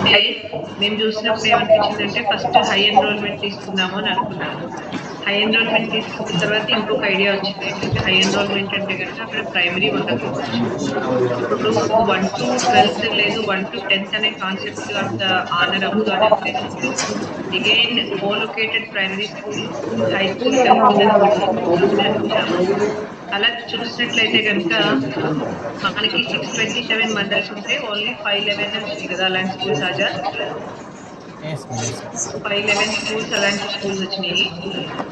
అయితే మేము చూసినప్పుడు ఏమనిపించిందంటే ఫస్ట్ హై ఎన్రోల్మెంట్ తీసుకుందాము అని అనుకున్నాము. హై ఎన్రోల్మెంట్ తీసుకున్న తర్వాత ఇంకొక ఐడియా వచ్చింది. ఏంటంటే హై ఎన్రోల్మెంట్ అంటే కనుక అక్కడ ప్రైమరీ ఉండకపోవచ్చు. ఇప్పుడు 1 to 12 లేదు 1 to 10 అనే కాన్సెప్ట్ అంత ఆనర్ అవ్వదు అనే ఉద్దేశంతో again colocated primary school, high school కలుపుకున్నది ఒకటి తీసుకుందామని అనుకున్నాము. అలా చూసినట్లయితే కనుక మనకి 627 మండల్స్ ఉంటే ఓన్లీ 511 వచ్చినాయి కదా అలాంటి స్కూల్స్ ఆజాద్. 511 స్కూల్స్ అలాంటి స్కూల్స్ వచ్చినాయి.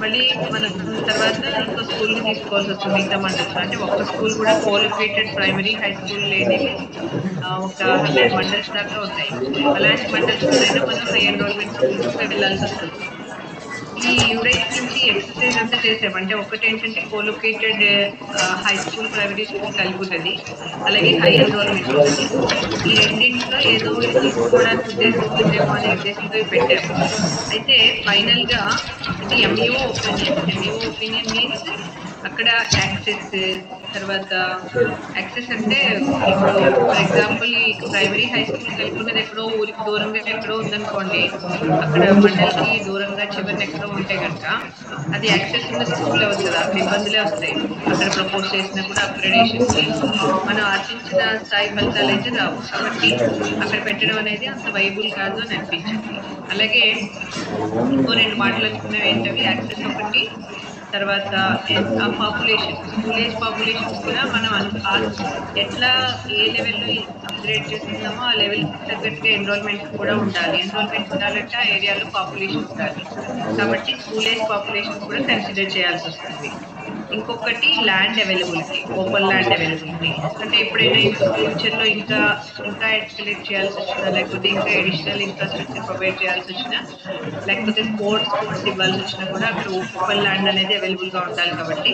మళ్ళీ మనం తర్వాత ఇంకో స్కూల్ ని తీసుకోవాల్సి వస్తుంది మిగతా మండల్స్. అంటే ఒక్క స్కూల్ కూడా కోలొకేటెడ్ ప్రైమరీ హై స్కూల్ లేనివి ఒక 100 మండల్స్ దాకా ఉన్నాయి. అలాంటి మండల్స్ లోనైనా మనం హై ఎన్రోల్మెంట్ స్కూల్స్ వెళ్ళాల్సి వస్తుంది. ఈ యూడైట్ నుంచి ఎక్సర్సైజ్ అంతా చేసాం. అంటే ఒకటి ఏంటంటే కోలొకేటెడ్ హై స్కూల్ ప్రైమరీ స్కూల్ కలిపి ఉన్నది, అలాగే హై ఎన్రోల్మెంట్ ఉన్నది. ఈ రెండింటిలో ఏదో ఒకటి తీసుకోవడానికి ఉద్దేశం ఉంటుందేమో అనే ఉద్దేశంతో పెట్టాము. అయితే ఫైనల్ గా అంటే ఎంఈఓ ఒపీనియన్ మీన్స్ అక్కడ యాక్సెస్, తర్వాత యాక్సెస్ అంటే ఇప్పుడు ఫర్ ఎగ్జాంపుల్ ఈ ప్రైమరీ హై స్కూల్ కలిపి ఎక్కడో ఊరికి దూరంగా ఎక్కడో ఉందనుకోండి, అక్కడ మండలికి దూరంగా చివరిని ఎక్కడో ఉంటే కనుక అది యాక్సెస్ ఉన్న స్కూల్ అవ్వదు కదా, అక్కడ ఇబ్బందులే వస్తాయి. అక్కడ ప్రపోజ్ చేసినా కూడా అప్గ్రేడేషన్ కి మనం ఆశించిన స్థాయి ఫలితాలు అయితే రావు. కాబట్టి అక్కడ పెట్టడం అనేది అంత వైబుల్ కాదు అని అనిపించింది. అలాగే ఇంకో 2 మాటలు అనుకున్నవి ఏంటవి, యాక్సెస్ ఒకటి, తర్వాత ఆ పాపులేషన్, స్కూల్ ఏజ్ పాపులేషన్ కూడా మనం ఎట్లా ఏ లెవెల్లో అప్గ్రేడ్ చేస్తున్నామో ఆ లెవెల్ తగ్గట్టుగా ఎన్రోల్మెంట్ కూడా ఉండాలి. ఎన్రోల్మెంట్ ఉండాలంటే ఆ ఏరియాలో పాపులేషన్ ఉండాలి. కాబట్టి స్కూల్ ఏజ్ పాపులేషన్ కూడా కన్సిడర్ చేయాల్సి వస్తుంది. ఇంకొకటి land availability, open land availability. అంటే ఎప్పుడైనా ఫ్యూచర్ లో ఇంకా ఎస్కలేట్ చేయాల్సి వచ్చినా, లేకపోతే ఇంకా అడిషనల్ ఇన్ఫ్రాస్ట్రక్చర్ ప్రొవైడ్ చేయాల్సి వచ్చినా, లేకపోతే స్పోర్ట్స్ ఇవ్వాల్సి వచ్చినా కూడా అక్కడ ఓపెన్ ల్యాండ్ అనేది అవైలబుల్ గా ఉండాలి. కాబట్టి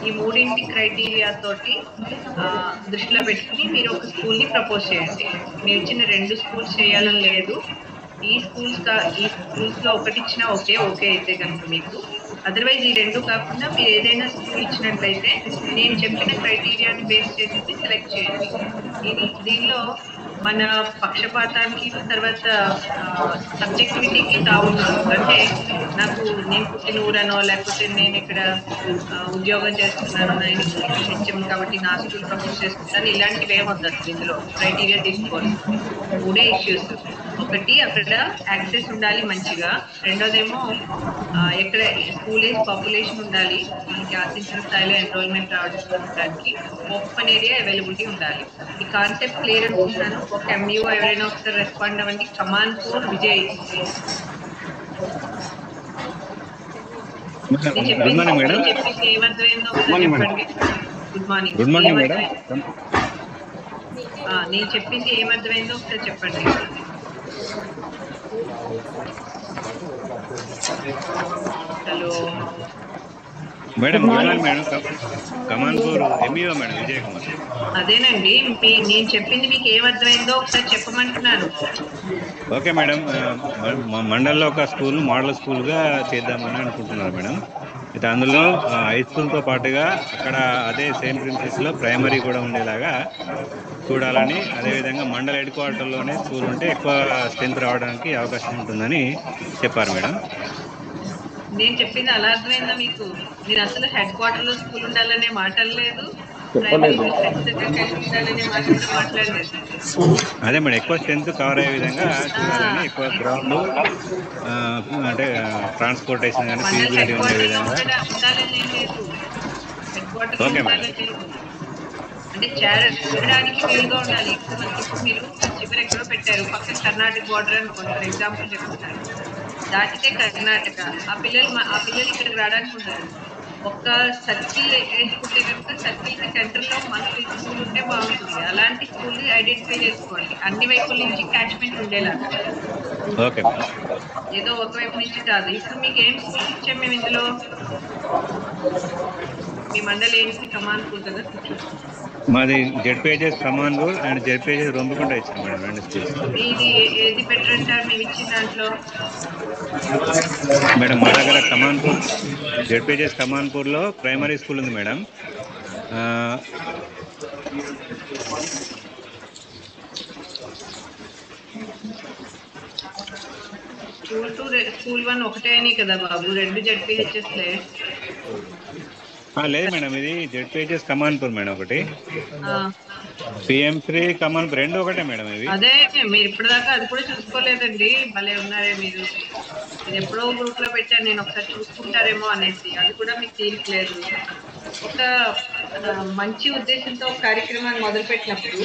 ఈ మూడింటి క్రైటీరియా తోటి దృష్టిలో పెట్టుకుని మీరు ఒక స్కూల్ ని ప్రపోజ్ చేయండి. మీరు ఇచ్చిన 2 స్కూల్స్ చేయాలని లేదు. ఈ స్కూల్స్ లో ఒకటి ఇచ్చినా ఓకే అయితే కనుక మీకు, అదర్వైజ్ ఈ 2 కాకుండా మీరు ఏదైనా స్కూల్ ఇచ్చినట్లయితే నేను చెప్పిన క్రైటీరియాని బేస్ చేసి సెలెక్ట్ చేయండి. దీనిలో మన పక్షపాతానికి తర్వాత సబ్జెక్టివిటీకి తావుండదు. అంటే నేను పుట్టిన ఊరనో, లేకపోతే నేను ఇక్కడ ఉద్యోగం చేస్తున్నాను, నేను ఇక్కడ హెచ్ఎం కాబట్టి నా స్కూల్ ప్రపోజ్ చేసుకుంటాను, ఇలాంటివి ఏమొద్దు అసలు. ఇందులో క్రైటీరియా తీసుకోవాల్సింది 3 ఇష్యూస్. ఒకటి అక్కడ యాక్సెస్ ఉండాలి మంచిగా, రెండోదేమో ఎక్కడ స్కూల్ ఏజ్ పాపులేషన్ ఉండాలి, మనకి ఆశించిన స్థాయిలో ఎన్రోల్మెంట్ రావడానికి, ఓపెన్ ఏరియా అవైలబిలిటీ ఉండాలి. ఈ కాన్సెప్ట్ క్లియర్ అనుకుంటున్నాను. ఒక ఎంఈఓ ఎవరైనా ఒకసారి రెస్పాండ్ అవ్వండి. Kamanpur Vijay. Good morning madam. ఏమర్థమైందో ఒకసారి చెప్పండి. Good morning. Good morning madam. నేను చెప్పింది ఏమర్థమైందో ఒకసారి చెప్పండి. Hello madam, madam Kamanpur MEO madam Vijay Kumar. అదేనండి, నేను చెప్పింది మీకు ఏమర్థమైందో ఒకసారి చెప్పమంటున్నాను. ఓకే మేడం, మండల్లో ఒక స్కూల్ మోడల్ స్కూల్గా చేద్దామని అనుకుంటున్నారు మేడం. అయితే అందులో హై స్కూల్తో పాటుగా అక్కడ అదే సేమ్ ప్రిన్సిపల్స్లో ప్రైమరీ కూడా ఉండేలాగా చూడాలని, అదేవిధంగా మండల హెడ్ క్వార్టర్లోనే స్కూల్ ఉంటే ఎక్కువ స్ట్రెంత్ రావడానికి అవకాశం ఉంటుందని చెప్పారు మేడం. నేను చెప్పింది అలా అర్థమైందా మీకు? నేను అసలు హెడ్ క్వార్టర్ లో స్కూల్ ఉండాలనే మాట్లాడలేదు, ఉండాలనే మాట కూడా మాట్లాడలేదు. అదే మేడం, ఎక్కువ స్ట్రెంత్ కవర్ అయ్యే విధంగా చూడాలని, ఎక్కువ గ్రౌండ్ అంటే ట్రాన్స్పోర్టేషన్ కానీ ఫీజిబిలిటీ ఉండే విధంగా ఉండాలని లేదు. Head quarter okay madam. అంటే చేరడానికి వీలుగా ఉండాలి. ఇప్పుడు మీరు చివరి ఎక్కడో పెట్టారు, పక్కన కర్ణాటక బార్డర్ అనుకోండి, ఫర్ ఎగ్జాంపుల్ చెప్తున్నాను. దాటితే కర్ణాటక, ఆ పిల్లలు ఇక్కడికి రావడానికి ఉండదు. ఒక్క సర్కిల్ వేసుకుంటే కనుక సర్కిల్ కి సెంటర్ లో మనకి స్కూల్ ఉంటే బాగుంటుంది. అలాంటి స్కూల్ ఐడెంటిఫై చేసుకోండి, అన్ని వైపుల నుంచి క్యాచ్మెంట్ ఉండేలాగా. ఓకే, ఏదో ఒకవైపు నుంచి కాదు. ఇప్పుడు మీకు ఏం స్కూల్స్ ఇచ్చాం మేము ఇందులో? మీ మండలి ఏంటి? కమాన్పూర్ కదా? మాది ZPHS Kamanpur and ZPHS Rompikunta ఇచ్చాం మేడం, 2 స్కూల్స్. ఇది ఏది బెటర్ అంటారు మేము ఇచ్చిన దాంట్లో? మేడం మా దగ్గర కమాన్పూర్ జెడ్పీహెచ్ఎస్ కమాన్పూర్లో ప్రైమరీ స్కూల్ ఉంది మేడం. స్కూల్ 1 ఒకటే అయినాయి కదా బాబు, 2 జెడ్పీహెచ్ఎస్లే. లేదు మేడం, ఇది జెడ్పీహెచ్ఎస్ కమాన్పూర్ మేడం ఒకటి, ఆ, PM3 కమాన్పూర్ 2 ఒకటే మేడం ఇవి. అదే మీరు ఇప్పటిదాకా అది కూడా చూసుకోలేదండి, భలే ఉన్నారే మీరు. ఇది ఎప్పుడో గ్రూప్ లో పెట్టాను నేను, ఒకసారి చూసుకుంటారేమో అనేసి, అది కూడా మీకు తీరికలేదు. ఒక మంచి ఉద్దేశంతో ఒక కార్యక్రమాన్ని మొదలుపెట్టినప్పుడు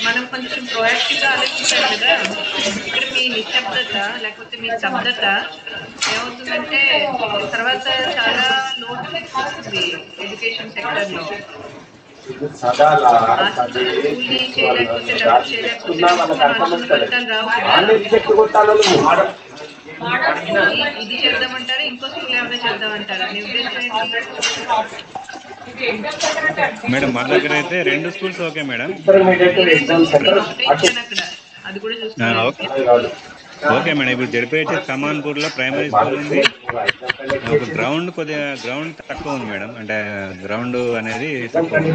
మనం కొంచెం ప్రొయాక్టివ్ గా ఆలోచించాలి కదా. ఇక్కడ మీ నిశ్శబ్దత లేకపోతే మీ స్తబ్దత ఏమవుతుందంటే తర్వాత చాలా లోటు తీసుకొస్తుంది ఎడ్యుకేషన్ సెక్టర్ లో. స్కూల్ని చేయలేకపోతే డెవలప్ చేయలేకపోతే మనం అనుకున్న ఫలితాలు రావు కదా. ఇది చేద్దామంటారా, ఇంకో స్కూల్ ఏమైనా చేద్దామంటారా, మీ ఉద్దేశం ఏంటి? మేడం మా దగ్గర అయితే 2 స్కూల్స్ ఓకే మేడం. అది కూడా చూసుకోవాలి. ఓకే మేడం, ఇప్పుడు జెడ్పీహెచ్ఎస్ కమాన్పూర్ లో ప్రైమరీ స్కూల్ ఉంది. ఒక కొద్దిగా గ్రౌండ్ తక్కువ ఉంది మేడం, అంటే గ్రౌండ్ అనేది తక్కువ ఉంది.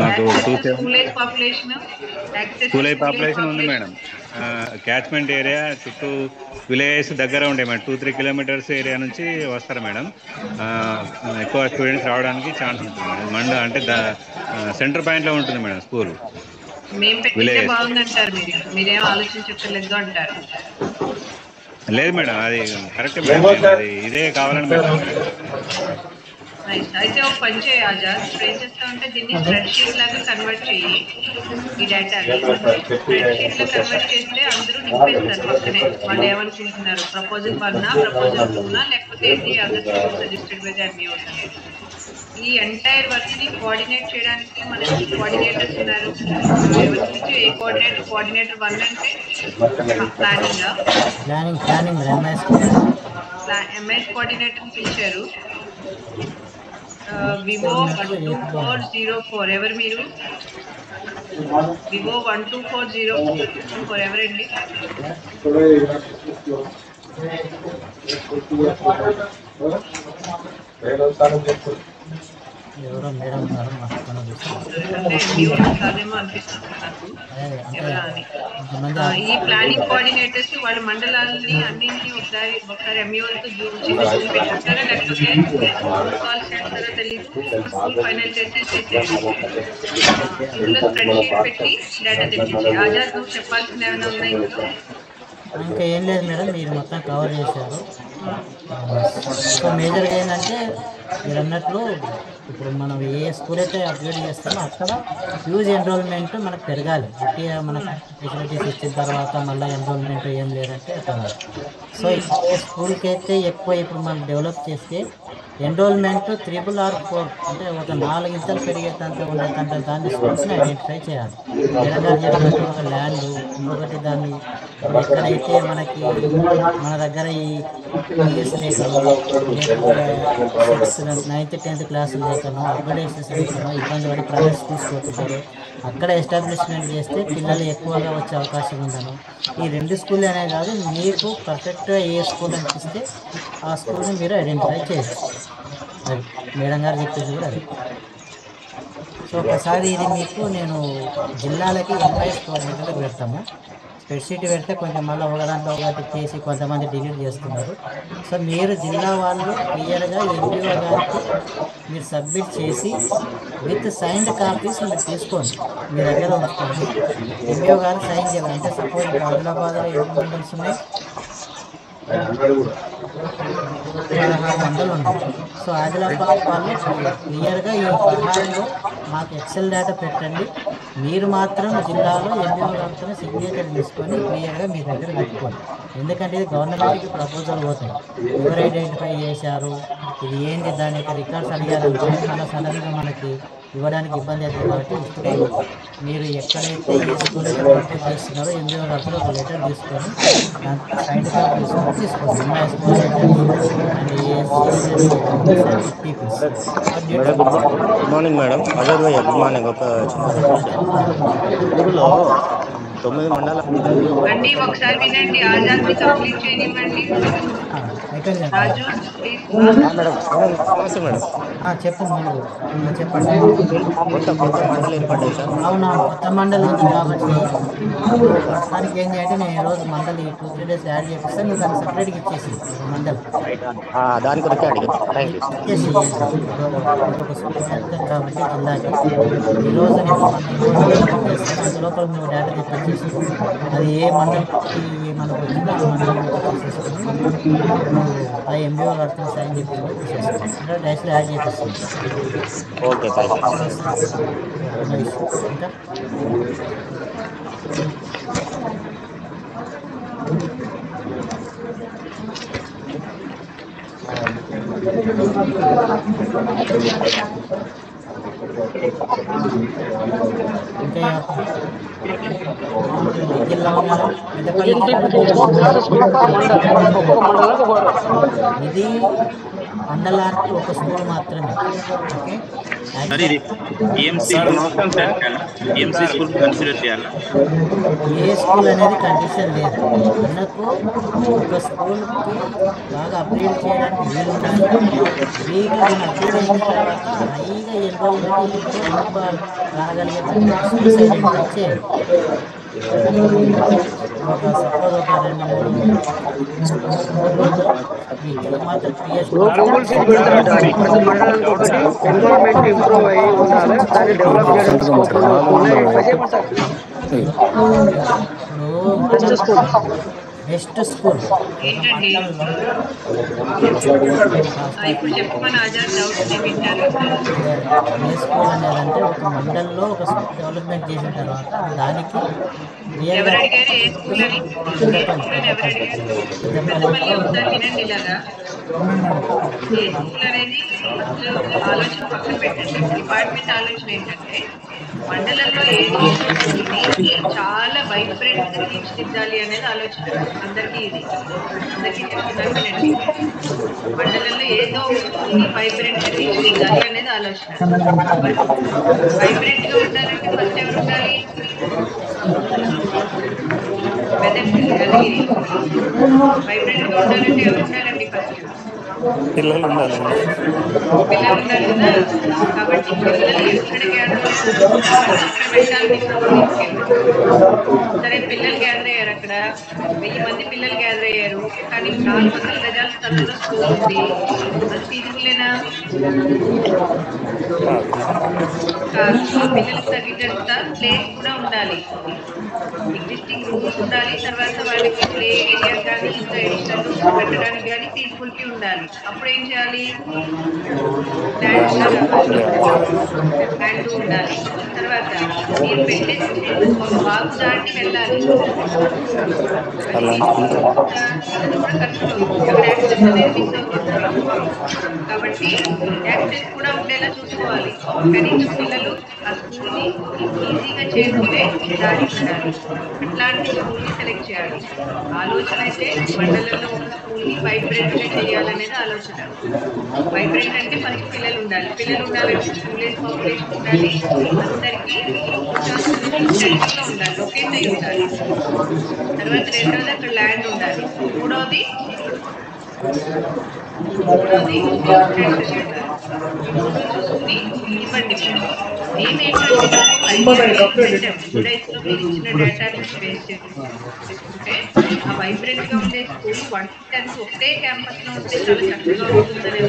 మాకు స్కూల్ పాపులేషన్ ఉంది మేడం. క్యాచ్మెంట్ ఏరియా చుట్టూ విలేజెస్ దగ్గర ఉంటాయి మేడం. 2-3 కిలోమీటర్స్ ఏరియా నుంచి వస్తారు మేడం. ఎక్కువ స్టూడెంట్స్ రావడానికి ఛాన్స్ ఉంటుంది మేడం. అంటే సెంటర్ పాయింట్ లో ఉంటుంది మేడం స్కూల్. మీరేం ఆలోచించక్కర్లేదు అంటారు. లేదు మేడం, అది కరెక్ట్ మేడం, అది ఇదే కావాలని మేడం. అయితే ఒక పని చేయి ఆజాద్, ఏం చేస్తామంటే దీన్ని స్ప్రెడ్ షీట్ లాగా కన్వర్ట్ చెయ్యి. ఈ డేటాని స్ప్రెడ్ షీట్ లో కన్వర్ట్ చేస్తే అందరూ నింపేస్తారు పక్కనే, వాళ్ళు ఏమనుకుంటున్నారు, ప్రపోజల్ 1 ప్రపోజల్ 2 లేకపోతే ఏంటి other schools suggested by the MEOs అనేది. ఈ ఎంటైర్ వర్క్ ని కోఆర్డినేట్ చేయడానికి మనకి కోఆర్డినేటర్స్ ఉన్నారు. ఏ కోఆర్డినేటర్ 1 అంటే ప్లానింగ్ ఎంఎస్ కోఆర్డినేటర్ పిలిచారు. వివో 12404 ఎవరు మీరు? వివో 12404 ఎవరండి? ఎవరో మేడం గారు ఈ ప్లానింగ్ కోఆర్డినేటర్స్ వాళ్ళ మండలాలని అన్నింటినీ ఒకసారి ఎంఈఓలతో పెట్టారా లేకపోతే కాల్ చేస్తారో తెలీదు. స్కూల్ ఫైనల్ చేసి ఇందులో స్ప్రెడ్ షీట్ పెట్టి డేటా తెప్పించి. ఆజాద్ నువ్వు చెప్పాల్సింది ఏమైనా ఉన్నాయి ఇందులో? ఇంకా ఏం లేదు మేడం, మీరు మొత్తం కవర్ చేశారు. సో మేజర్గా ఏంటంటే మీరు అన్నట్లు ఇప్పుడు మనం ఏ స్కూల్ అయితే అప్గ్రేడ్ చేస్తామో అక్కడ హ్యూజ్ ఎన్రోల్మెంట్ మనకు పెరగాలి. ఇక మనకు ఫెసిలిటీస్ ఇచ్చిన తర్వాత మళ్ళీ ఎన్రోల్మెంట్ ఏం లేదంటే అక్కడ. సో ఏ స్కూల్కి అయితే ఎక్కువ ఇప్పుడు మనం డెవలప్ చేస్తే ఎన్రోల్మెంట్ 3 or 4 అంటే ఒక 4 ఇంతలు పెరిగేటంత ఉండేటంత దాన్ని స్కూల్స్ని ఐడెంటిఫై చేయాలి. తెలంగాణ చెప్పినట్టు ఒక ల్యాండ్, ఇంకొకటి దాన్ని ఎక్కడైతే మనకి మన దగ్గర ఈ పిఎస్ లేకనో లేకపోతే 9th 10th క్లాసులు లేకనో అప్గ్రేడేషన్స్ లేకనో ఇబ్బంది పడి ప్రైవేట్ స్కూల్స్ పోతుంటారు. అక్కడ ఎస్టాబ్లిష్మెంట్ చేస్తే పిల్లలు ఎక్కువగా వచ్చే అవకాశం ఉందను. ఈ 2 స్కూల్ అనే కాదు, మీకు పర్ఫెక్ట్గా ఏ స్కూల్ అనిపిస్తే ఆ స్కూల్ని మీరు ఐడెంటిఫై చేయొచ్చు. అది మేడం గారు చెప్పింది కూడా అది. సో ఒకసారి ఇది మీకు నేను జిల్లాలకి ఎంఐఎస్ కోఆర్డినేటర్లకు పెడతాము. స్ప్రెడ్షీట్ పెడితే కొంచెం మళ్ళీ ఒకదాంట్లో ఒకటి చేసి కొంతమంది డిలీట్ చేస్తున్నారు. సో మీరు జిల్లా వాళ్ళు క్లియర్గా ఎంపీఓ గారికి మీరు సబ్మిట్ చేసి విత్ సైన్డ్ కాపీస్ మీరు తీసుకోండి, మీ దగ్గర ఉంచుకోండి. ఎంపీఓ గారు సైన్ చేయాలి. అంటే సపోజ్ ఇప్పుడు ఆదిలాబాద్లో ఎన్ని మండల్స్ ఉన్నాయి? 1600 ఉన్నాయి. సో ఆదిలాబాద్ వాళ్ళు క్లియర్గా ఈ 16లో మాకు ఎక్సెల్ డేటా పెట్టండి, మీరు మాత్రం జిల్లాలో ఎంపీఓ గారితో సిగ్నేచర్ తీసుకొని క్లియర్గా మీ దగ్గర పెట్టుకోండి. ఎందుకంటే ఇది గవర్నమెంట్కి ప్రపోజల్ పోతాయి, ఎవరు ఐడెంటిఫై చేశారు, ఇది ఏంటి, దాని యొక్క రికార్డ్స్ అడిగారనుకోండి, మళ్ళీ సడన్గా మనకి ఇవ్వడానికి ఇబ్బంది అవుతుంది. కాబట్టి ఇప్పుడే మీరు ఎక్కడైతే ఏ స్కూల్ అయితే ప్రపోజ్ చేస్తున్నారో ఎంపీఓ గారితో ఒక లెటర్ తీసుకొని దాంట్లో సైడ్ కాపీ తీసుకోండి. MIS and good morning madam. Ajay భయ్య గుడ్ మార్నింగ్. ఒక చిన్న స్కూల్లో 9 మండలాలు అండి ఒకసారి వినండి, ఆజాద్ని కంప్లీట్ చేయనివ్వండి. రాజు ప్లీజ్. మేడం నమస్తే మేడం. చెప్పు మీరు చెప్పండి. కొత్త మండలి ఏర్పడ్డాయి సార్. అవునవును, కొత్త మండలి ఉంది కాబట్టి ప్రస్తుతానికి ఏం చేయంటే నేను ఈరోజు మండలి 2-3 days యాడ్ చేపిస్తాను. నువ్వు దాన్ని సపరేట్గా ఇచ్చేసి ఒక మండలి దాని గురించి అడిగాను. Thank you. ఇచ్చేసి ఒక స్కూల్ వెళ్తాం కాబట్టి జిల్లాకి ఈరోజు నేను ఓపెన్ చేస్తాను. అందులోపల నువ్వు డేటా తెప్పించేసి అది ఏ మండలికి మనకు వచ్చిందో ఆ మండలికి తీసేసుకొని నువ్వు ఆ ఎంబీఓ గారితో సైన్ చేపించుకొని తీసేస్తాను. అంటే డైస్లో యాడ్ చేపిస్తాను. Okay thank you. ఇంకా ఇది మండలానికి ఒక స్కూల్ మాత్రమే. ఓకే, ఏ స్కూల్ అనేది కండిషన్ లేదు. మనకు ఒక స్కూల్కి బాగా అప్గ్రేడ్ చేయడానికి వీలు ఉండాలి. వీలు అప్గ్రేడ్ అయిన తర్వాత హైగా ఎన్రోల్మెంట్ ఎక్కువ రాగలిగే స్కూల్స్ ఐడెంటిఫై చేయాలి. ఒక సపోజ్ ఒక 2-3 మాత్రం బెస్ట్ స్కూల్ ఏంటండి ఇప్పుడు చెప్పమని ఆజాద్ డౌట్ వింటారు. ఏ స్కూల్ అనేదంటే ఒక మండలంలో ఒక స్కూల్ డెవలప్మెంట్ చేసిన తర్వాత దానికి ఎవరు అడిగారు ఏ స్కూల్ అని? ఎవరు అడిగారు? పెద్దపల్లి ఒకసారి వినండి. ఇలాగా ఏ స్కూల్ అనేది ఆలోచన పక్కన పెట్టండి. డిపార్ట్మెంట్ ఆలోచన ఏంటంటే మండలంలో ఏదో చాలా వైబ్రెంట్ గా తీర్చిదిద్దాలి అనేది ఆలోచన అందరికీ. ఇది అందరికీ చెప్తున్నారు వినండి. మండలంలో ఏదో వైబ్రెంట్ గా తీర్చిదిద్దాలి అనేది ఆలోచన. వైబ్రెంట్ గా ఉండాలంటే ఫస్ట్ ఎవరు ఉండాలి? మెదక్ కలిగిరి. వైబ్రెంట్ గా ఉండాలంటే ఎవరు ఉండాలండి? ఫస్ట్ పిల్లలు ఉండాలి కదా. కాబట్టి పిల్లలు ఎక్కడ గ్యాదర్ పెట్టాలి. సరే, పిల్లలు గ్యాదర్ అయ్యారు. అక్కడ 1000 మంది పిల్లలు గ్యాదర్ అయ్యారు. కానీ 400 గజాల స్థలంలో స్కూల్ ఉంది. అది ఫీజిబులేనా? కాదు. ఆ పిల్లలకు తగ్గేటంత ప్లేస్ కూడా ఉండాలి. ఎగ్జిస్టింగ్ రూమ్స్ ఉండాలి. తర్వాత వాళ్ళకి ప్లే ఏరియా కానీ ఇంకా ఎడిషనల్ రూమ్స్ పెట్టడానికి కానీ ఫీజిబిలిటీ ఉండాలి. అప్పుడు ఏం చేయాలి? ల్యాండ్ ఉండాలి. తర్వాత మీరు పెట్టేసి ఒక వాగు దాటి వెళ్ళాలి. అది కూడా ఖర్చు. అక్కడ యాక్సెస్ అనేది మిస్ అవుతుంది. కాబట్టి యాక్సెస్ కూడా ఉండేలా చూసుకోవాలి. కనీసం పిల్లలు ఆ స్కూల్ని ఈజీగా చేసుకునే దారి ఉండాలి. అట్లాంటి స్కూల్ని సెలెక్ట్ చేయాలి. ఆలోచన అయితే మండలంలో ఒక స్కూల్ని వైబ్రెంట్ గా చేయాలనేది ఆలోచన. వైబ్రెంట్ అంటే ఫస్ట్ పిల్లలు ఉండాలి. పిల్లలు ఉండాలంటే స్కూల్ ఏజ్ పాపులేషన్ ఉండాలి. అందరికీ సెంటర్లో ఉండాలి, లొకేట్ అయి ఉండాలి. తర్వాత రెండవది అక్కడ ల్యాండ్ ఉండాలి. మూడవది చూసుకుని ఇవ్వండి. మేమేంటంటే ఇచ్చిన డేటాని బేస్ చేసుకుంటే ఆ వైబ్రెంట్ గా ఉండే స్కూల్ 1 to 10 ఒకటే క్యాంపస్ లో ఉంటే చాలా చక్కగా ఉంటుందనే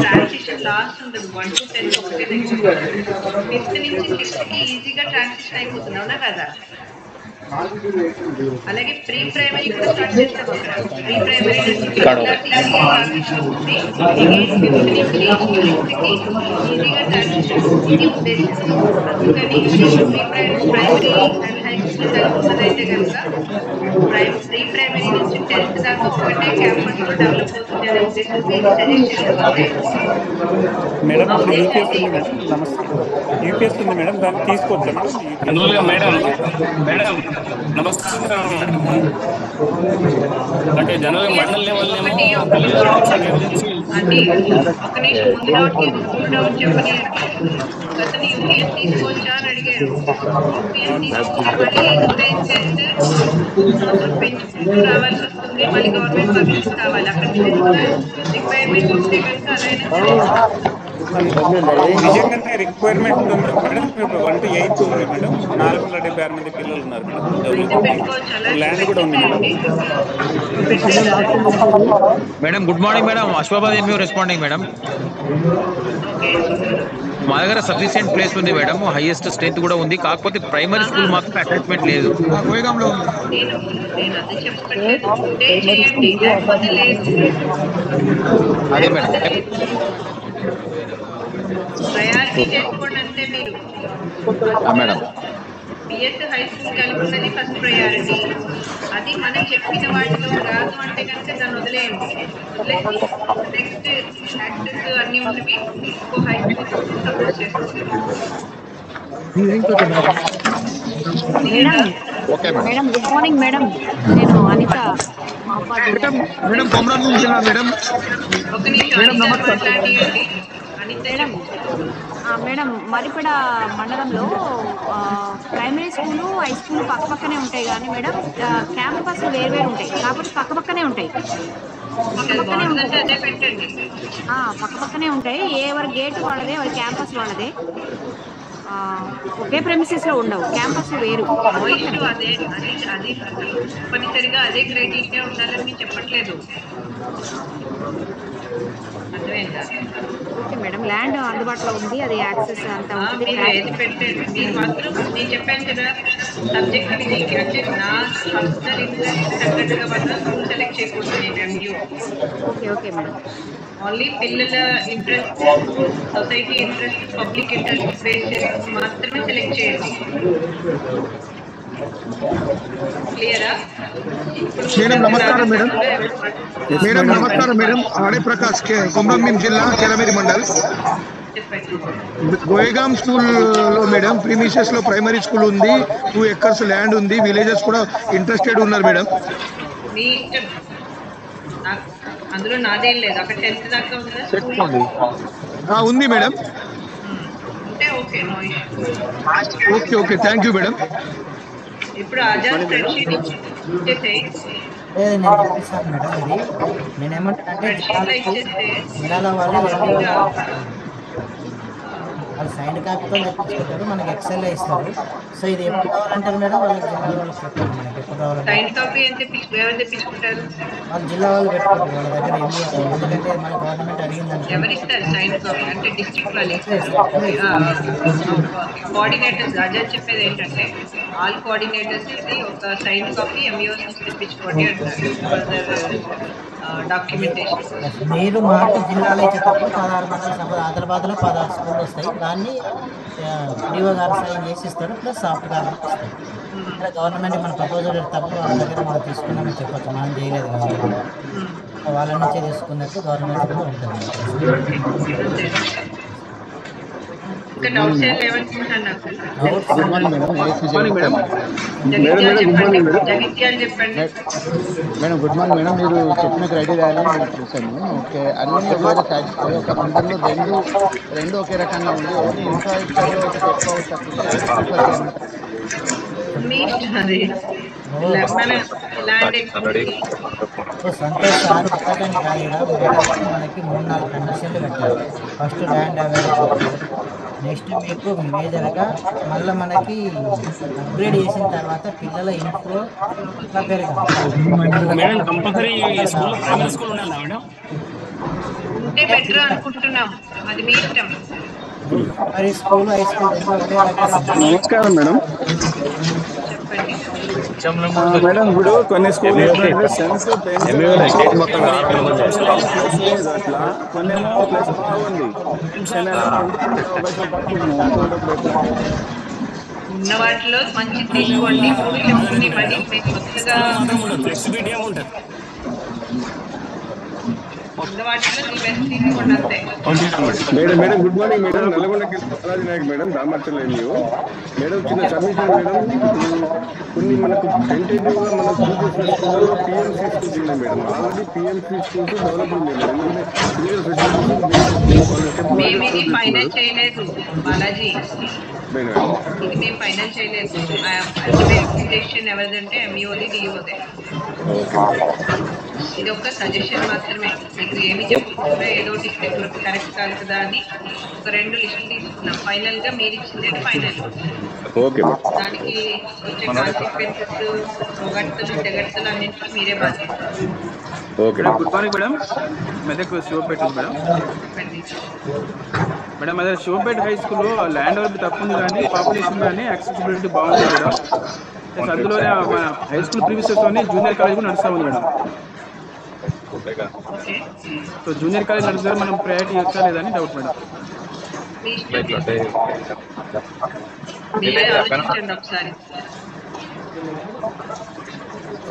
ట్రాన్సిషన్ లాస్ట్ ఉండదు. 1 to 10 ఒకటే దగ్గర 5th నుంచి 6th కి ఈజీగా ట్రాన్సిషన్ అయిపోతుంది. అవునా కదా? అలాగే ప్రీ ప్రైమరీ కూడా స్టార్ట్ చేస్తాం. అక్కడ ప్రీ ప్రైమరీ నుంచి ఈజీగా ట్రాన్సిషన్ ఇది ఉద్దేశం. అందుకని ప్రైమరీ అండ్ హై స్కూల్ కలుపుకున్నదైతే కనుక ప్రీ ప్రైమరీ నుంచి 10th దాకా ఒకటే క్యాంపస్ లో డెవలప్ అవుతుంది అనే ఉద్దేశంతో ఇది సజెస్ట్ చేస్తాం. మేడం యూపీఎస్ ఉంది మేడం. నమస్తే. యూపీఎస్ ఉంది మేడం. దాన్ని తీసుకోవచ్చా మేడం? మేడం నమస్కారం. అంటే జనరల్ మండల్ లెవెల్ అంటే ఒక నిమిషం ముందు డౌట్ చెప్పని అతను యూపీఎస్ తీసుకోవచ్చా అని అడిగారు. మీరు యూపీఎస్ తీసుకుని మళ్ళీ ఎంకరేజ్ చేస్తే పెంచుకుంటూ రావాల్సి వస్తుంది. మళ్ళీ గవర్నమెంట్ పర్మిషన్ కావాలి. అక్కడ రిక్వైర్మెంట్ ఉంటే కనుక అదైనా నిజంగానే రిక్వైర్మెంట్ ఉంది మేడం. ఇప్పుడు 1 to 8 ఉంది మేడం. 476 మంది పిల్లలు ఉన్నారు మేడం. ల్యాండ్ కూడా ఉంది madam. Good morning madam. Ashwabad MEO responding madam. మా దగ్గర సఫిషియెంట్ ప్లేస్ ఉంది మేడం. హైయెస్ట్ స్ట్రెంత్ కూడా ఉంది. కాకపోతే ప్రైమరీ స్కూల్ మాత్రం అటాచ్మెంట్ లేదు. గోయగాంలో ఉంది. అదే మేడం. ప్రయారిటీ చేసుకోండి అంటే మీరు మేడం పిఎస్ హై స్కూల్ కలిపి ఉన్నది ఫస్ట్ ప్రయారిటీ. అది మనం చెప్పిన వాటిలో రాదు అంటే కనుక దాన్ని వదిలేయండి. నెక్స్ట్ యాక్సెస్ అన్ని ఉన్నవి ఇంకో హై స్కూల్ సపోర్ట్ చేస్తుంది. Madam good morning madam. నేను అనిత మేడం కొమరం జిల్లా మేడం. ఒక నిమిషం మాట్లాడండి. మేడం మేడం మరిపేడ మండలంలో ప్రైమరీ స్కూలు హై స్కూల్ పక్కపక్కనే ఉంటాయి కానీ మేడం క్యాంపస్ వేరు ఉంటాయి. కాకపోతే పక్కపక్కనే ఉంటాయి. పక్కపక్కనే ఉంటాయి. ఎవరి గేట్ వాళ్ళదే, ఎవరి క్యాంపస్ వాళ్ళదే. ఒకే ప్రెమిసెస్ లో ఉండవు. క్యాంపస్ వేరు. అదే అది తప్పనిసరిగా అదే క్రైటీరియా ఉండాలని చెప్పట్లేదు. Okay madam. ల్యాండ్ అందుబాటులో ఉంది. అది యాక్సెస్ అంతా ఉంటుంది. ఏది పెట్టండి. మీరు మాత్రం నేను చెప్పాను కదా సబ్జెక్ట్ అంటే నా పర్సనల్ ఇంట్రెస్ట్ తగ్గట్టుగా మాత్రం స్కూల్ సెలెక్ట్ చేయకూడదు. Okay okay madam. ఓన్లీ పిల్లల interest, society interest, public interest base చేసి మాత్రమే సెలెక్ట్ చేయండి. క్లియరా? మేడం నమస్కారం మేడం. మేడం నమస్కారం మేడం. ఆడే ప్రకాష్ కొమరంభీం జిల్లా కేలమేరి మండల్. గోయగాం స్కూల్లో మేడం ప్రీమిసెస్ లో ప్రైమరీ స్కూల్ ఉంది. 2 acres ల్యాండ్ ఉంది. విలేజెస్ కూడా ఇంట్రెస్టెడ్ ఉన్నారు మేడం. మీ ఇష్టం. అందులో నాదేం లేదు. అక్కడ 10th దాకా ఉందా? ఉంది మేడం. అంటే okay, no issue. Okay okay thank you madam. ఇప్పుడు ఆజాద్ స్ప్రెడ్షీట్ ఇచ్చేసేయి. నేను చెప్పేస్తాను మేడం. ఇది నేనేమంటానంటే జిల్లాల వాళ్ళు సైన్ కాపీతో తెప్పించుకుంటారు, మనకి ఎక్సెల్ ఇస్తారు. సో ఇది ఎప్పుడు కావాలంటారు మేడం? వాళ్ళకి జిల్లా వాళ్ళకి చెప్పండి. మనకి ఎప్పుడు కావాలంటే సైన్ కాపీ తెప్పించుకుంటారు. వాళ్ళు జిల్లా వాళ్ళు పెట్టుకుంటారు. వాళ్ళ దగ్గర ఎందుకంటే మన గవర్నమెంట్ అడిగిందంటే ఎవరిస్తారు సైన్ కాపీ? అంటే డిస్ట్రిక్ట్ వాళ్ళు కోఆర్డినేటర్స్. ఆజాద్ చెప్పేది ఏంటంటే ఆల్ కోఆర్డినేటర్స్ ఇది ఒక సైన్ కాపీ ఎంఈఓస్ నుంచి తెప్పించుకోండి అంటారు. డాక్యుమెంటేషన్ మీరు మాకు జిల్లాలో ఇచ్చేటప్పుడు 16 మండల ఆదిలాబాద్లో 16 స్కూళ్ళు వస్తాయి. దాన్ని డిఓ గారు సైన్ చేసి ఇస్తారు. ప్లస్ సాఫ్ట్ కాపీ వస్తాయి. ఇక్కడ గవర్నమెంట్ మన ప్రపోజల్ తప్పు వాళ్ళ దగ్గర మనం తీసుకున్నామని చెప్పచ్చు. మనం చేయలేదు కాబట్టి వాళ్ళ నుంచే తీసుకున్నట్టు గవర్నమెంట్ కూడా ఉంటుంది. ఇంకా డౌట్స్ ఏం లేవనుకుంటున్నాను నాకు. జగిత్యాలు చెప్పండి మేడం. Good morning madam. మీరు చెప్పిన క్రైటీరియాలో నేను చూశాను. ఓకే, అన్ని ఒకవేళ సాటిస్ఫై ఒక మండలంలో రెండు ఒకే రకంగా ఉంది. ఓన్లీ ఇన్ఫ్రాస్ట్రక్చర్లో ఎక్కువ తక్కువ సంతోష్ సార్ ఒక్కటని కాదు, మనకి 3-4 కండిషన్లు పెట్టారు. ఫస్ట్ ల్యాండ్ అవైలబిలిటీ, నెక్స్ట్ మీకు మేజర్గా మళ్ళీ మనకి అప్గ్రేడ్ చేసిన తర్వాత పిల్లల ఇన్ఫ్లో ఉంటే బెటర్ అనుకుంటున్నాం. అది మీ ఇష్టం. మరి స్కూల్ హై స్కూల్ నమస్కారం మేడం. మేడం ఇప్పుడు కొన్ని స్కూల్ అట్లా కొన్నేమో ప్లస్ బాగుంది. ఉన్న వాటిలో మంచి తీసుకోండి. చెప్తుంది మళ్ళీ కొత్తగా ఉన్న వాటిలో ది బెస్ట్ తీసుకోండి అంతే. Madam good morning madam. Nalgonda Balaji Naik madam, Ramarchal MEO madam. చిన్న సబ్మిషన్ మేడం. కొన్ని మనకు టెంటేటివ్గా మనం చూసిన స్కూళ్ళలో పిఎంసీ స్కూల్స్ ఉన్నాయి madam. Already PMC schools develop ఉంది మేడం. మేము ఇది ఫైనల్ చేయలేదు బాలాజీ. ఇది మేము ఫైనల్ చేయలేదు. అల్టిమేట్ డెసిషన్ ఎవరిదంటే ఎంఈఓది డిఓదే. ఇది ఒక సజెషన్ మాత్రమే. మీకు ఏమి చెప్పకుండా ఏదో ఒకటి ఇస్తే కరెక్ట్ కాదు కదా అని ఒక 2 లిస్టులు తీసుకున్నాం. ఫైనల్ గా మీరు ఇచ్చిందే ఫైనల్. దానికి వచ్చే కాన్సిక్వెన్సెస్ పొగడ్తలు తెగడ్తలు అన్నింటికి మీరే బాధ్యత. Good morning madam. Medak Shivpet madam. Madam అదే శివపేట హై స్కూల్లో ల్యాండ్ అవైలబిలిటీ తక్కువ ఉంది కానీ పాపులేషన్ కానీ యాక్సెసిబిలిటీ బాగుంది మేడం. అందులోనే మన హై స్కూల్ ప్రీవియస్లోనే జూనియర్ కాలేజ్ కూడా నడుస్తూ ఉంది మేడం. సో జూనియర్ కాలేజ్ నడుస్తుంది, మనం ప్రయారిటీ ఇచ్చా లేదని doubt madam.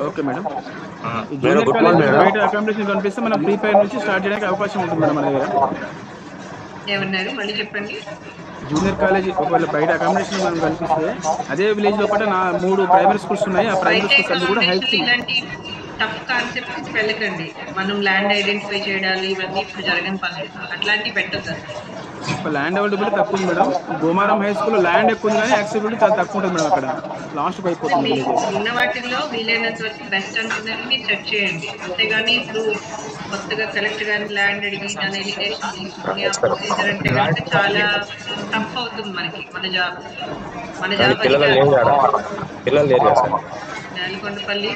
Okay madam. Junior college బయట అకామిడేషన్ కనిపిస్తే మనం ప్రీపేర్ నుంచి స్టార్ట్ చేయడానికి అవకాశం ఉంటుంది మేడం మన దగ్గర. ఏమన్నారు మళ్ళీ చెప్పండి. జూనియర్ కాలేజ్ ఒకవేళ బయట అకామిడేషన్ మనం కనిపిస్తే అదే విలేజ్ లోపల 3 ప్రైమరీ స్కూల్స్ ఉన్నాయి. ఆ ప్రైమరీ స్కూల్స్ అన్ని కూడా హై స్కూల్. టఫ్ కాన్సెప్ట్స్ వెళ్ళకండి. మనం ల్యాండ్ ఐడెంటిఫై చేయాలి, ఇవన్నీ ఇప్పుడు జరగని పని. అట్లాంటివి పెట్టద్దు. ల్యాండ్ అవైలబిలిటీ తక్కువ ఉంది మేడం. గోమారం హై స్కూల్లో ల్యాండ్ ఎక్కువ ఉంది కానీ యాక్సెసిబిలిటీ చాలా తక్కువ ఉంటుంది మేడం. అక్కడ లాస్ట్ అయిపోతుంది. ఉన్న వాటిల్లో వీలైనంత వరకు బెస్ట్ అనుకున్నది మీరు సెట్ చేయండి. అంతేగాని ఇప్పుడు కొత్తగా కలెక్ట్ గాని ల్యాండ్ అడిగి దాని ఎలిగేషన్ తీసుకుని ఆ ప్రొసీజర్ అంటే కనుక చాలా టఫ్ అవుతుంది మనకి. మన జాబ్ నేలకొండపల్లి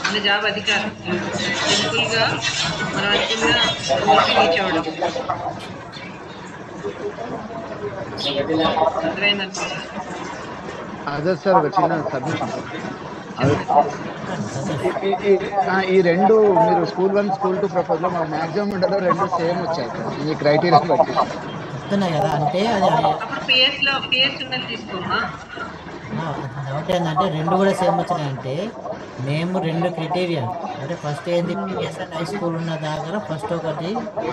మన జాబ్ అధికారం. సింపుల్ గా మనం అనుకున్న రీచ్ అవ్వడం. అదే సార్ ఒక చిన్న సబ్మిషన్. ఈ 2 మీరు స్కూల్ 1 స్కూల్ 2 ప్రపోజల్ లో మా మ్యాక్సిమం ఉండలో 2 సేమ్ వచ్చాయి సార్ ఈ క్రైటీరియా బట్టి. చెప్తున్నాయి కదా, అంటే అది డౌట్ ఏంటంటే 2 కూడా సేమ్ వచ్చినాయంటే మేము 2 క్రైటీరియా అంటే ఫస్ట్ ఏంది పిఎస్ఎన్ హై స్కూల్ ఉన్న దగ్గర ఫస్ట్ ఒకటి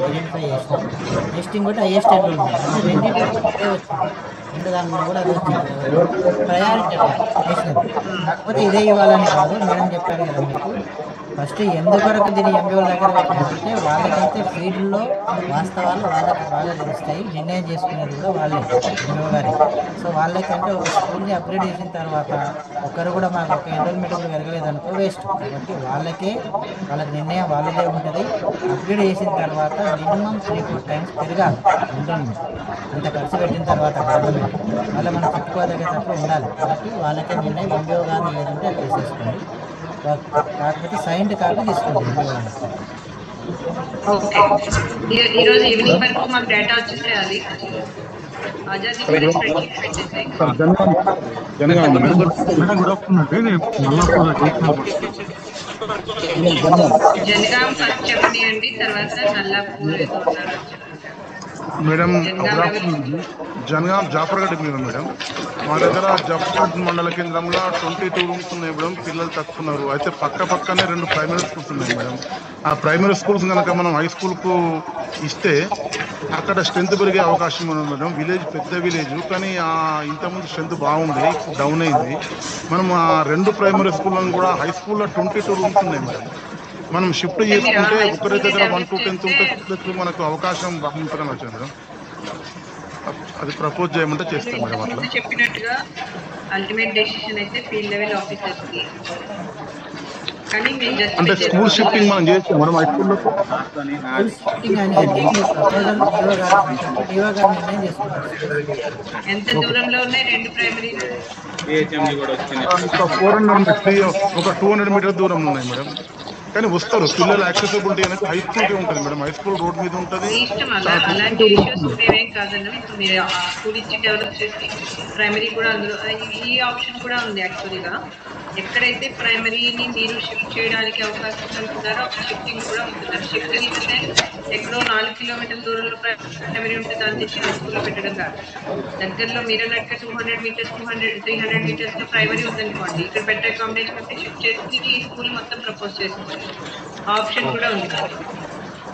ఐడెంటిఫై చేసినాం. నెక్స్ట్ ఇంకోటి హైయెస్ట్ ఎండ్ ఉంది. అంటే 2 వచ్చింది. 2 దాని మీద కూడా అది వచ్చింది. ప్రయారిటీ చేసినది. కాకపోతే ఇదే ఇవ్వాలని కాదు, మేడం చెప్పారు కదా మీకు. ఫస్ట్ ఎందుకొరకు దీన్ని ఎంబీఓ దగ్గర పెట్టారంటే వాళ్ళకైతే ఫీల్డ్లో వాస్తవాలు వాళ్ళకి బాగా తెలుస్తాయి. నిర్ణయం చేసుకునేది కూడా వాళ్ళే, ఎంబీఓ గారి. సో వాళ్ళకంటే ఒక స్కూల్ని అప్గ్రేడ్ చేసిన తర్వాత ఒకరు కూడా మాకు ఒక ఎన్రోల్మెంట్ కూడా పెరగలేదు అనుకో వేస్ట్. కాబట్టి వాళ్ళకి నిర్ణయం వాళ్ళదే ఉంటుంది. అప్గ్రేడ్ చేసిన తర్వాత మినిమం 3-4 టైమ్స్ పెరగాలి ఎన్రోల్మెంట్. అంత ఖర్చు పెట్టిన తర్వాత గవర్నమెంట్ మళ్ళీ మనం చెప్పుకోదగ్గేటప్పుడు ఉండాలి. కాబట్టి వాళ్ళకే నిర్ణయం ఎంబీఓ గారిని ఏదంటే అది తీసేసుకోండి. కాకపోతే సైన్డ్ కాపీ తీసుకోండి. ఈరోజు ఈవినింగ్ వరకు మాకు డేటా వచ్చేసేయాలి. జనగాం ఫస్ట్ చెప్పండి అండి, తర్వాత నల్లాపూర్ మేడం. జనగాం జాఫర్గఢ్ మేడం. మా దగ్గర జాఫర్గఢ్ మండల కేంద్రంలో 22 రూమ్స్ ఉన్నాయి మేడం. పిల్లలు తక్కువ ఉన్నారు. అయితే పక్కనే 2 ప్రైమరీ స్కూల్స్ ఉన్నాయి మేడం. ఆ ప్రైమరీ స్కూల్స్ కనుక మనం హై స్కూల్కు ఇస్తే అక్కడ స్ట్రెంత్ పెరిగే అవకాశం ఉంది మేడం. విలేజ్ పెద్ద విలేజ్, కానీ ఇంతకుముందు స్ట్రెంత్ బాగుంది, డౌన్ అయింది. మనం ఆ 2 ప్రైమరీ స్కూళ్ళను కూడా హై స్కూల్లో 22 రూమ్స్ ఉన్నాయి మేడం. మనం షిఫ్ట్ చేసుకుంటే ఒకరి దగ్గర 1 to 10 ఉంటే మనకు అవకాశం బాగుంటుందని వచ్చాను మేడం. అది ప్రపోజ్ చేయమంటే చేస్తాం మేడం. అట్లా చెప్పినట్టుగా అల్టిమేట్ డెసిషన్ అయితే ఫీల్డ్ లెవెల్ ఆఫీసర్స్ కి. కానీ అంటే స్కూల్ షిఫ్టింగ్ మనం చేస్తాం మేడం. హై స్కూల్లో ఎంత దూరంలో ఉన్నాయి 2 ప్రైమరీ? ఒక 200 మీటర్ దూరం ఉన్నాయి మేడం. కానీ వస్తారు పిల్లలు. యాక్సెసిబిలిటీ అనేది హై స్కూల్కే ఉంటుంది మేడం. హై స్కూల్ రోడ్ మీద ఉంటుంది. అలాంటి ఇష్యూస్ ఉండేవేం కాదండి. మీరు ఆ స్కూల్ ఇచ్చి డెవలప్ చేసి ప్రైమరీ కూడా అందులో ఈ ఆప్షన్ కూడా ఉంది. యాక్చువల్గా ఎక్కడైతే ప్రైమరీని మీరు షిఫ్ట్ చేయడానికి అవకాశం ఉంటున్నారో అక్కడ షిఫ్టింగ్ కూడా ఉంటుంది. షిఫ్టింగ్ అంటే ఎక్కడో 4 కిలోమీటర్ల దూరంలో ప్రైమరీ ఉంటే దాన్ని తెచ్చి హై స్కూల్లో పెట్టడం కాదు. దగ్గరలో మీరు అన్నట్టుగా 200 మీటర్స్ 300 మీటర్స్ లో ప్రైమరీ ఉందనుకోండి, ఇక్కడ బెటర్ అకామిడేషన్ ఉంటే షిఫ్ట్ చేసి ఈ స్కూల్ మొత్తం ప్రపోజ్ చేసుకోండి. ఆప్షన్ కూడా ఉంది.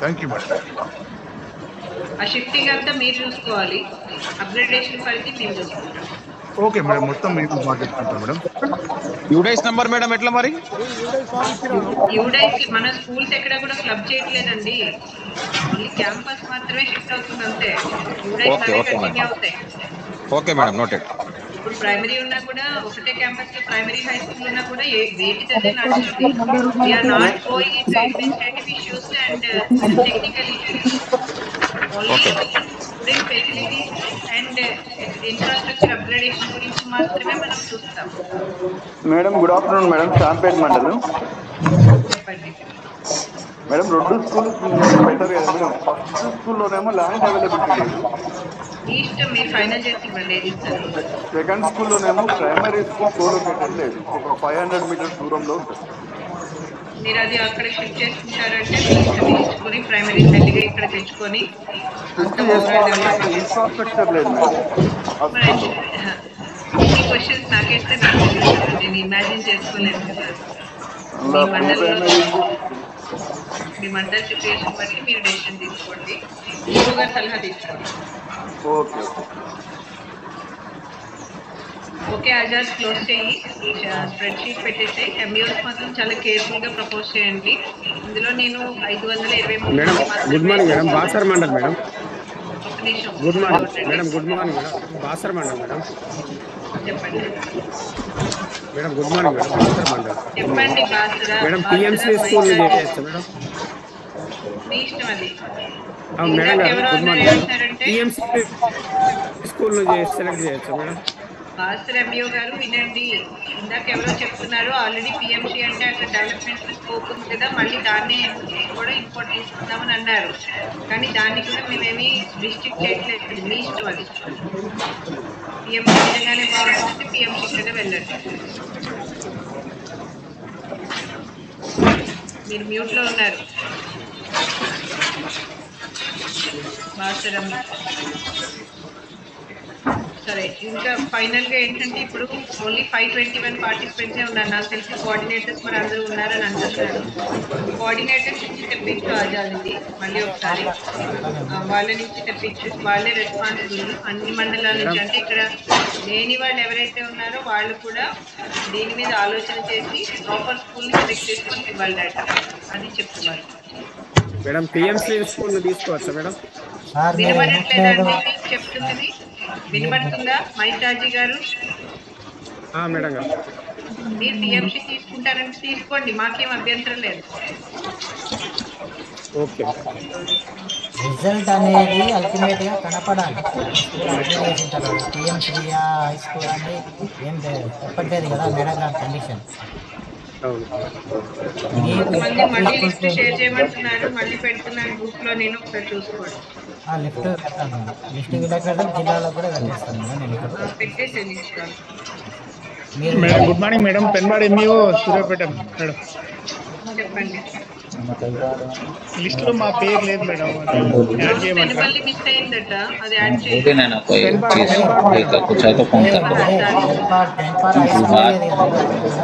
Thank you madam. ఆ షిఫ్టింగ్ అంతా మీరు చూసుకోవాలి. అప్గ్రేడేషన్ పరిధి మేము చూసుకుంటాం. ఓకే మేడం, మొత్తం మీకు మాట్లాడుకుంటాం మేడం. యూడైస్ నంబర్ మేడం ఎట్లా మరి? యూడైస్ మన స్కూల్స్ ఎక్కడ కూడా క్లబ్ చేయట్లేదండి, ఓన్లీ క్యాంపస్ మాత్రమే షిఫ్ట్ అవుతుంది అంతే. యూడైస్ ఓకే లాగే ఓకే మేడం, కంటిన్యూ అవుతాయి. Okay madam, noted. ఇప్పుడు ప్రైమరీ ఉన్నా కూడా ఒకటే క్యాంపస్ లో ప్రైమరీ హై స్కూల్ ఉన్నా కూడా వేటిదే నడుస్తుంది. We are not going in administrative issues and technical issues, only student facilities and infrastructure upgradation గురించి మాత్రమే మనం చూస్తాం. Madam good afternoon madam, Shampet మండలం. చెప్పండి మేడం. 2 స్కూల్ పెట్టారు కదా మేడం. ఫస్ట్ స్కూల్లోనేమో ల్యాండ్ అవైలబిలిటీ లేదు. మీ ఇష్టం, మీరు ఫైనల్ చేసి ఇవ్వండి ఏది ఇస్తారు. సెకండ్ స్కూల్లోనేమో ప్రైమరీ స్కూల్ కోలొకేటెడ్ లేదు, ఒక 500 మీటర్స్ దూరంలో ఉంటుంది. మీరు అది అక్కడ షిఫ్ట్ చేసుకుంటారంటే మీ ఇష్టం, ఇచ్చుకొని ప్రైమరీ మెల్లిగా ఇక్కడ తెచ్చుకొని అంత ఓవరాల్ డెవలప్మెంట్. ఇన్ఫ్రాస్ట్రక్చర్ లేదు మేడం ఆ స్కూల్లో. ఈ క్వశ్చన్స్ నాకేస్తే నాకు తెలియదు కదా, నేను ఇమాజిన్ చేసుకోలేను కదా. మీ మండల సిచ్యుయేషన్ బట్టి మీరు డెసిషన్ తీసుకోండి, గురువు సలహా తీసుకోండి. ఓకే ఓకే ఆజాద్, క్లోజ్ చేయి, స్ప్రెడ్ షీట్ పెట్టేసి. ఎంఈఓస్ మాత్రం చాలా కేర్ఫుల్ గా ప్రపోజ్ చేయండి. ఇందులో నేను 523 madam. Good morning madam, Basar mandal madam. ఒక నిమిషం. Good morning madam, good morning madam, Basar mandal madam. చెప్పండి madam, good morning madam, Basar mandal. చెప్పండి బాసరా. మేడం టీఎంసీ స్కూల్ చేయొచ్చా మేడం? మీ ఇష్టం అది. మేడం గారు good morning. TMC school select చేయొచ్చా మేడం? బాసర్ ఎంఈఓ గారు వినండి, ఇందాక ఎవరో చెప్తున్నారు ఆల్రెడీ పిఎంసి అంటే అక్కడ డెవలప్మెంట్ స్కోప్ ఉంది కదా, మళ్ళీ దాన్ని కూడా ఇంపోర్ట్ తీసుకుందామని అన్నారు. కానీ దాన్ని కూడా మేమేమి రిస్ట్రిక్ట్ చేయట్లేదు, మీ ఇష్టం అది. పిఎంసి నిజంగానే బాగుంటుంది, పిఎంసి కింద వెళ్ళండి. మీరు మ్యూట్లో ఉన్నారు బాసరం. సరే, ఇంకా ఫైనల్ గా ఏంటంటే ఇప్పుడు ఓన్లీ 521 పార్టిసిపెంట్సే ఉన్నారు. నాకు తెలిసి కోఆర్డినేటర్స్ మరి అందరూ ఉన్నారని అనుకుంటున్నాను. కోఆర్డినేటర్స్ నుంచి తెప్పించు ఆజాదిది మళ్ళీ ఒకసారి, వాళ్ళ నుంచి తెప్పించు. వాళ్ళే రెస్పాన్సిబుల్ అన్ని మండలాల నుంచి. అంటే ఇక్కడ లేని వాళ్ళు ఎవరైతే ఉన్నారో వాళ్ళు కూడా దీని మీద ఆలోచన చేసి ప్రాపర్ స్కూల్ ని సెలెక్ట్ చేసుకొని ఇవ్వాలి డేటా, అది చెప్తున్నారు. మేడం టీఎంసీ స్కూల్ తీసుకోవచ్చా మేడం? వినబడట్లేదండి మీకు చెప్తున్నది, వినబడుతుందా మైతాజీ గారు? మేడం గారు మీరు టీఎంసీ తీసుకుంటారంటే తీసుకోండి, మాకేం అభ్యంతరం లేదు. ఓకే. రిజల్ట్ అనేది అల్టిమేట్ గా కనపడాలి. స్కూల్ అప్లై చేసిన తర్వాత టీఎంసీ హై స్కూల్ అంటే ఏం చెప్పట్లేదు కదా మేడం గారి కండిషన్. మళ్ళీ లిస్ట్ షేర్ చేయమంటున్నారు, మళ్ళీ పెడుతున్నాను గ్రూప్ లో, నేను ఒకసారి చూసుకోండి. లిఫ్ట్ పెడతాను, లిస్ట్ విలేకరులు జిల్లాలో కూడా పెట్టేస్తాను మేడం. నేను పెట్టేసేది madam. Good morning madam, Penbad MEO Suryapet madam. చెప్పండి. లిస్ట్ లో మా పేరు లేదు మేడం, యాడ్ చేయమంటారా? మిస్ అయిందట, అది యాడ్ చేయండి.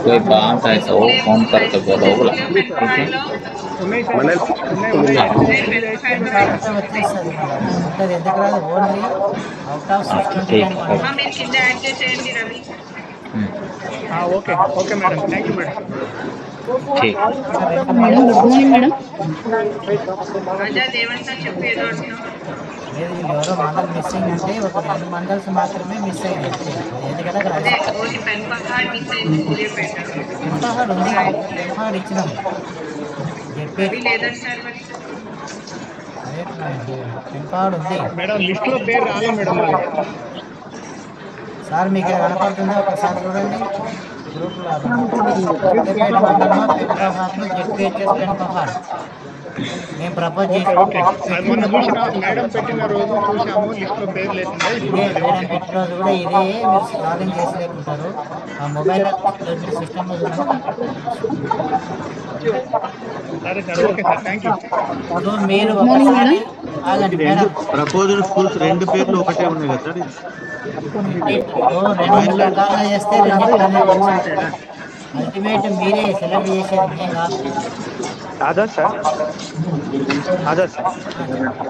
कोई बात है तो फोन करके बोलो। మీరు కింద యాడ్ చేసేయండి Ravi. Okay okay madam, thank you madam. Madam good morning madam. Azad ఏమంటా చెప్పు, ఏదో అంటున్నావు. ఎవరో మండల్ మిస్సింగ్ అంటే ఒక 2 మండల్స్ మాత్రమే మిస్ అయ్యాయి. ఎందుకంటే పెన్పహాడ్ మిస్ అయింది, సూర్యాపేట. పెన్పహాడ్ ఉంది, పెన్పహాడ్ ఇచ్చినాం. లేదంటారు మరి. పెన్పహాడ్ ఉంది మేడం, లిస్ట్ లో పేరు రాలేదు మేడం. సార్ మీకు కనపడుతుందా ఒకసారి చూడండి గ్రూప్లో. పెన్పహాడ్ మేము ప్రపోజ్ చేసాం. మొన్న చూసిన మేడం పెట్టిన రోజు చూసాము, లిస్ట్ లో పేరు లేదు. మేడం పెట్టిన రోజు కూడా ఇదే మీరు స్కాలింగ్ చేసి లేకుంటారు. ఆ మొబైల్ సిస్టమ్ సరే sir, okay sir, thank you. మీరు ప్రపోజ్డ్ స్కూల్స్ 2 పేర్లు ఒకటే ఉన్నాయి కదా సార్. 2 రకాలుగా చేస్తే అల్టిమేట్ మీరే సెలెక్ట్ చేసేది ఏం కాదు. Azad sir, Azad sir,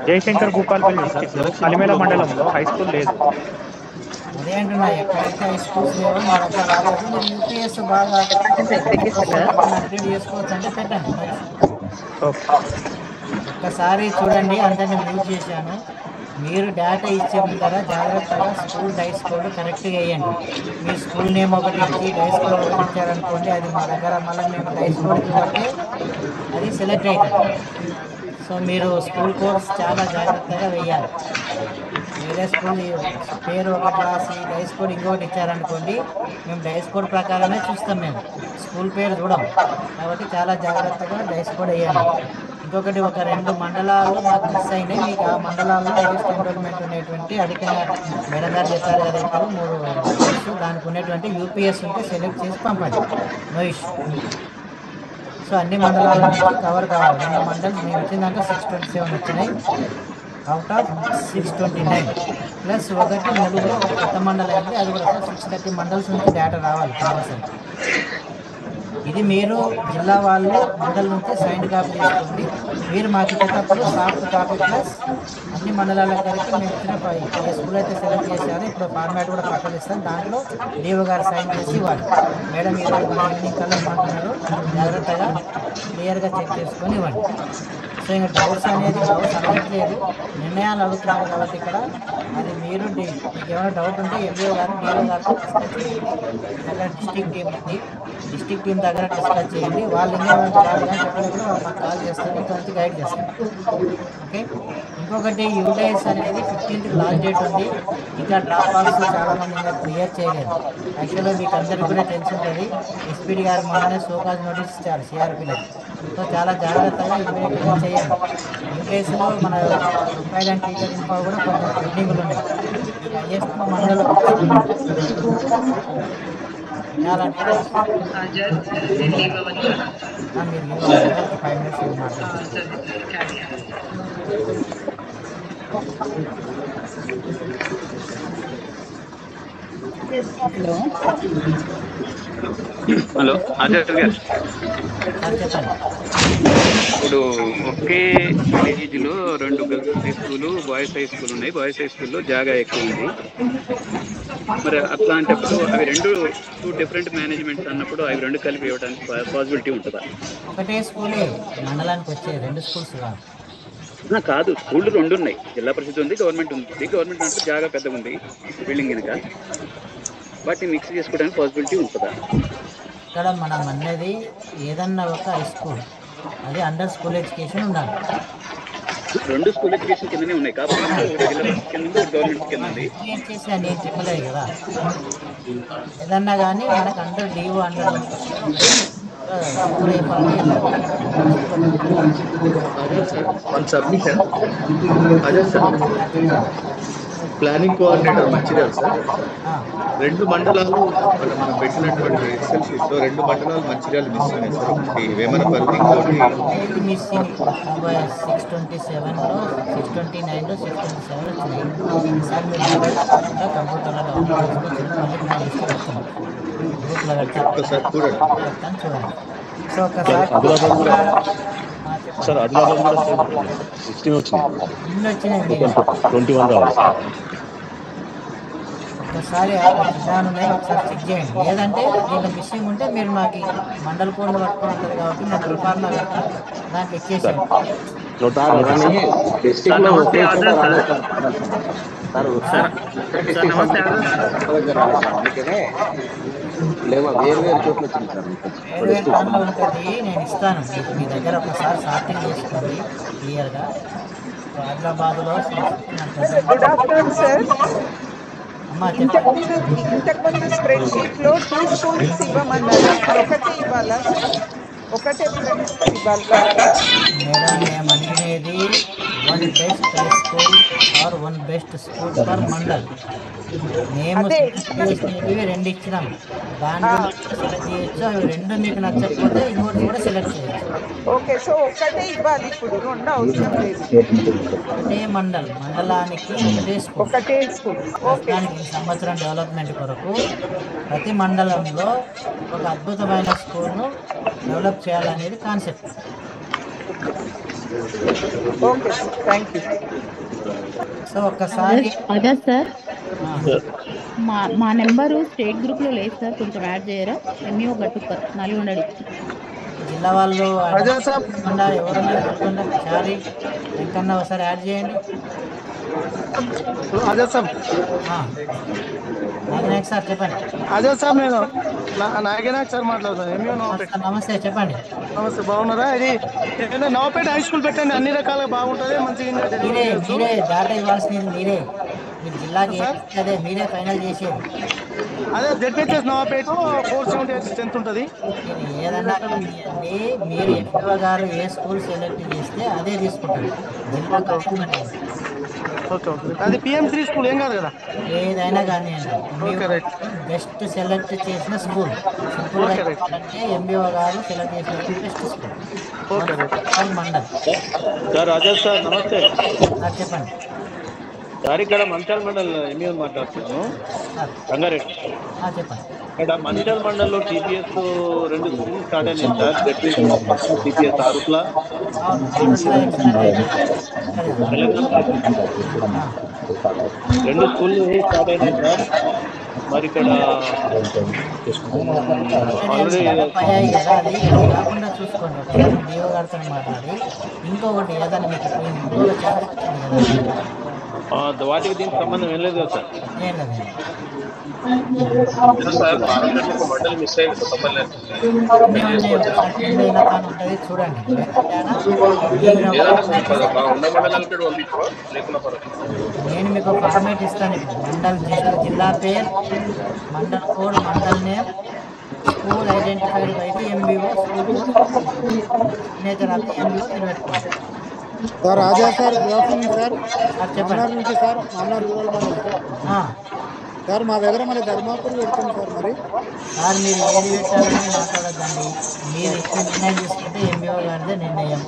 Jayashankar Bhupalpally district Alimela మండలంలో హై స్కూల్ లేదు. అదే అదే అంటున్నా, ఎక్కడైతే హై స్కూల్స్ లేవో మా దగ్గర రాలేదు, మీరు యూపీఎస్ బాగా అప్డేట్ చేసుకోవచ్చు అంటే పెట్టండి. ఒక్కసారి చూడండి, అందరిని మ్యూట్ చేశాను. మీరు డేటా ఇచ్చే ముందర జాగ్రత్తగా స్కూల్ డైస్ కోడ్ కరెక్ట్గా వేయండి. మీ స్కూల్ నేమ్ ఒకటి ఇచ్చి డైస్ కోడ్ ఒకటి ఇచ్చారనుకోండి, అది మా దగ్గర మళ్ళీ మేము డైస్ కోడ్కి బట్టి అది సెలెక్ట్ అవుతుంది. సో మీరు స్కూల్ కోడ్స్ చాలా జాగ్రత్తగా వేయాలి. వేరే స్కూల్ పేరు ఒకటి రాసి డైస్ కోడ్ ఇంకొకటి ఇచ్చారనుకోండి, మేము డైస్ కోడ్ ప్రకారమే చూస్తాం, మేము స్కూల్ పేరు చూడం. కాబట్టి చాలా జాగ్రత్తగా డైస్ కోడ్ వేయండి. ఇంకొకటి, ఒక 2 మండలాలు మాకు మిస్ అయినాయి. మీకు ఆ మండలాల్లో హైయెస్ట్ ఎన్రోల్మెంట్ ఉన్నటువంటి అడిగిన మేడం గారు చెప్పారు కదా, ఇప్పుడు 3 దానికి ఉన్నటువంటి యూపీఎస్ ఉంటే సెలెక్ట్ చేసి పంపండి, నో ఇష్యూ. సో అన్ని మండలాల నుంచి కవర్ కావాలి. 2 మండల్స్ మేము ఇచ్చిందాక 627 వచ్చినాయి అవుట్ ఆఫ్ 629, ప్లస్ ఒకటి ములుగులో ఒక కొత్త మండలం అయింది, అది కూడా 630 మండల్స్ నుంచి డేటా రావాలి కంపల్సరీ. ఇది మీరు జిల్లా వాళ్ళు మండల్ నుంచి సైన్ కాపీ చేసుకోండి. మీరు మాకు ఇచ్చేటప్పుడు సాఫ్ట్ కాపీ ప్లస్ అన్ని మండలాల కలిపి మేము ఇచ్చిన ఏ స్కూల్ అయితే సెలెక్ట్ చేశారో ఇప్పుడు ఫార్మాట్ కూడా పక్కన ఇస్తాం, దాంట్లో డిఓ గారు సైన్ చేసి ఇవ్వాలి. మేడం ఈరోజు మన ఈవినింగ్ కల్లా ఇవ్వమంటున్నారు, జాగ్రత్తగా క్లియర్గా చెక్ చేసుకొని ఇవ్వండి. సో ఇంకా డౌట్స్ అడగట్లేదు, నిర్ణయాలు అడుగుతున్నారు కాబట్టి ఇక్కడ అది మీరు మీకు ఏమైనా డౌట్ ఉంటే ఎంబీఓ గారు డిఓ గారితో డిస్కస్ చేయండి. మీ దగ్గర డిస్ట్రిక్ట్ టీం ఉంది, డిస్ట్రిక్ట్ టీం దగ్గర డిస్కస్ చేయండి. వాళ్ళు కానీ చెప్పినప్పుడు వాళ్ళు మాకు కాల్ చేస్తారు, ఇంకా మంచి గైడ్ చేస్తారు. ఓకే. ఇంకొకటి, యూడైస్ అనేది 15th లాస్ట్ డేట్ ఉంది. ఇంకా డ్రాప్ ఆఫ్స్ చాలామంది ఇంకా క్లియర్ చేయలేదు. యాక్చువల్గా మీకు అందరికీ కూడా తెలిసి ఉంటుంది, ఎస్పీడీ గారు మొన్ననే షోకాజ్ నోటీస్ ఇచ్చారు సిఆర్పీలకు. సో చాలా జాగ్రత్తగా ఇమీడియట్గా చేయండి. యూడైస్లో మన ప్రొఫైల్ అండ్ టీచర్ ఇన్ఫో కూడా కొంచెం పెండింగ్లు ఉన్నాయి. మీరు హైయెస్ట్ మండలం వినాలంటే మీరు లీవ్ అవ్వాలి, ఒక 5 minutes మాట్లాడాలి. హలో ఆచార్య గారు, ఇప్పుడు ఒకే విలేజ్లో 2 girls high school, boys high school ఉన్నాయి. బాయ్స్ హై స్కూల్లో జాగా ఎక్కువ ఉంది. మరి అట్లాంటప్పుడు అవి 2 డిఫరెంట్ మేనేజ్మెంట్స్ అన్నప్పుడు అవి 2 కలిపి ఇవ్వడానికి పాసిబిలిటీ ఉంటుందా? ఒకటే స్కూలే మండలానికి వచ్చే 2 స్కూల్స్ కాదు, స్కూళ్ళు 2 ఉన్నాయి. జిల్లా పరిషత్ ఉంది, గవర్నమెంట్ ఉంది. గవర్నమెంట్ అంటే జాగా పెద్దగా ఉంది బిల్డింగ్ కనుక, వాటిని మిక్స్ చేసుకోవడానికి పాసిబిలిటీ ఉంటుందా? ఇక్కడ మనం అన్నది ఏదన్నా ఒక హై స్కూల్, అది అండర్ స్కూల్ ఎడ్యుకేషన్ ఉండాలి. 2 స్కూల్ ఎడ్యుకేషన్ కిందనే ఉన్నాయి కాబట్టి గవర్నమెంట్ కింద ఉంది. చేసి నేను చెప్పలేదు కదా, ఏదన్నా కానీ మనకు under DO under one submission. అదే sir, planning coordinator Mancherial sir. 2 మండలాలు మనం పెట్టినటువంటి ఎక్సెల్ షీట్లో 2 మండలాలు మంచిర్యాల మిస్ అయినాయి సార్. ఒకటి వేమనపల్లి, ఇంకోటి మిస్సింగ్ 627లో 629లో 627 వచ్చినాయి. సార్ మీరు మొబైల్లో కంప్యూటర్లో డౌన్లోడ్ చేసుకొని మళ్ళీ నా లిస్ట్ వస్తున్నాం, గ్రూప్లో ఒకసారి చూడండి. చూడండి. సో ఒకసారి సార్ ఆదిలాబాద్ కూడా 16 వచ్చినాయి, 21 రావాలి సార్. ఒకసారి ఉన్నాయి, ఒకసారి చెక్ చేయండి. లేదంటే దీంట్లో మిస్సింగ్ ఉంటే మీరు మాకు మండల కోడ్లు పట్టుకొని ఉంటుంది కాబట్టి నా ఫార్మా కట్టా దానికి ఎక్కేసేయండి. వేరే దాంట్లో ఉంటుంది, నేను ఇస్తాను మీ దగ్గర. ఒకసారి సార్టింగ్ చేసుకోండి క్లియర్గా. ఆదిలాబాద్లో గుడ్ ఆఫ్టర్నూన్ సార్. ఇంతకుముందు స్ప్రెడ్ షీట్లో 2 స్కూల్స్ ఇవ్వమన్నారు, ఒకటే ఇవ్వాలా? ఒకటే ఇవ్వాలి మేడం. మేము అడిగినది 1 best high school or 1 best school per mandal. మేము చేసినవి 2 ఇచ్చినాం, దాంట్లో సెలెక్ట్ చేయొచ్చు. అవి 2 మీకు నచ్చకపోతే ఇంకోటి కూడా సెలెక్ట్ చేయొచ్చు. ఓకే, సో ఒకటే ఇవ్వాలి, ఇప్పుడు 2 అవసరం లేదు. ఒకటే మండలానికి ఒకటే స్కూల్. దానికి ఈ సంవత్సరం డెవలప్మెంట్ కొరకు ప్రతి మండలంలో ఒక అద్భుతమైన స్కూల్ను డెవలప్ చేయాలనేది concept. Okay, thank you. So ఒక్కసారి అదే సార్ మా నెంబరు స్టేట్ గ్రూప్లో లేదు సార్, కొంచెం యాడ్ చేయరా? MEO Gattukar Nalgonda district. జిల్లా వాళ్ళు ఎవరున్నారు నల్గొండ? చారి ఇంకన్నా ఒకసారి యాడ్ చేయండి. అదే సార్ నాగనాయక్ సార్ చెప్పండి. అదే సార్ నేను నాగనాయక్ సార్ మాట్లాడుతాను. ఎంఈఓ నవాపేట. నమస్తే చెప్పండి. నమస్తే, బాగున్నారా? ఇది నవాపేట హై స్కూల్ పెట్టండి, అన్ని రకాలుగా బాగుంటుంది, మంచిగా మీరే దాటా ఇవ్వాల్సింది మీరే. మీరు జిల్లాకి అదే మీరే ఫైనల్ చేసేది. అదే జెడ్పీహెచ్ఎస్ నవాపేట 478 స్ట్రెంత్ ఉంటుంది. ఏదన్నా కానివ్వండి, మీరు ఎంపీఓ గారు ఏ స్కూల్ సెలెక్ట్ చేస్తే అదే తీసుకుంటారు. జిల్లా కానివ్వండి, అది PM3 స్కూల్ ఏం కాదు కదా. ఏదైనా కానివ్వండి, బెస్ట్ సెలెక్ట్ చేసిన స్కూల్ అంటే ఎంబీఓ గారు సెలెక్ట్ చేసిన best school mandal. Sir Raja sir నమస్తే. చెప్పండి సార్, ఇక్కడ మంచాల్ మండల్ ఎంఈఓ మాట్లాడుతున్నాను, రంగారెడ్డి. చెప్పండి. ఇక్కడ మంచాల్ మండల్లో TPS 2 స్కూల్ స్టార్ట్ అయినాయి సార్. TPS ఆరుట్ల రెండు స్కూళ్ళు స్టార్ట్ అయినాయి సార్. మరి ఇక్కడ ఆల్రెడీ కాకుండా చూసుకోండి. ఒకసారి డిఓ గారితో మాట్లాడి ఇంకొకటి ఏదైనా మీకు ఇంకొక ఛాన్స్ వచ్చింది కదా, వాటికి దీనికి సంబంధం ఏం లేదు కదా సార్? ఏం లేదు. మండలి మిస్ అయింది ఉంటుంది చూడండి. నేను మీకు ఫార్మేట్ ఇస్తాను. మండల్ జిల్లా పేరు, mandal code, mandal name, school identified by the MBO, school nature of the MBO మీరు పెట్టుకోండి. Sir Raja sir, good afternoon sir. చెప్పండి నుంచి సార్, మామూలు రూరల్ మండలం సార్. మా దగ్గర మరి ధర్మాపూర్ పెడుతుంది సార్. మరి సార్ మీరు ఏది పెట్టాలని మాట్లాడద్దండి. మీరు ఎక్కువ నిర్ణయం తీసుకుంటే ఎంబీఓ గారిదే నిర్ణయం,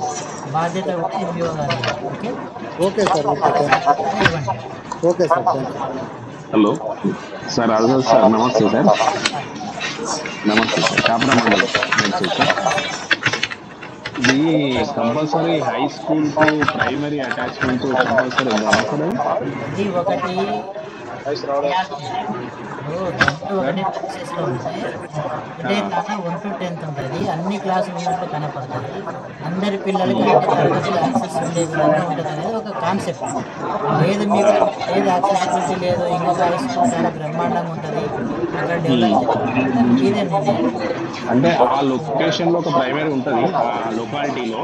బాధ్యత కూడా ఎంబీఓ గారిది. Okay okay sir. ఇవ్వండి. Okay sir, thank you. Hello sir, Raja sir నమస్తే సార్. నమస్తే సార్, కాపురా మండలం సార్. ఇది కంపల్సరీ హై స్కూల్ కు ప్రైమరీ అటాచ్మెంట్ కంపల్సరీ ఇది ఒకటి ఒకటి ప్లేసెస్లో ఉంటాయి. అంటే తన 1 to 10th ఉంటుంది, అన్ని క్లాసులు ఉన్నట్టు కనపడుతుంది, అందరి పిల్లలకి అన్ని తరగతులు యాక్సెస్ ఉండే విధంగా ఉంటుంది అనేది ఒక కాన్సెప్ట్. లేదు మీకు ఏది యాక్సెసిబిలిటీ లేదు, ఇంకొక హై స్కూల్ చాలా బ్రహ్మాండంగా ఉంటుంది, అక్కడ డెవలప్ మీదే నిర్ణయం. అంటే ఆ లొకేషన్ లో ఒక ప్రైమరీ ఉంటుంది, ఆ లొకాలిటీలో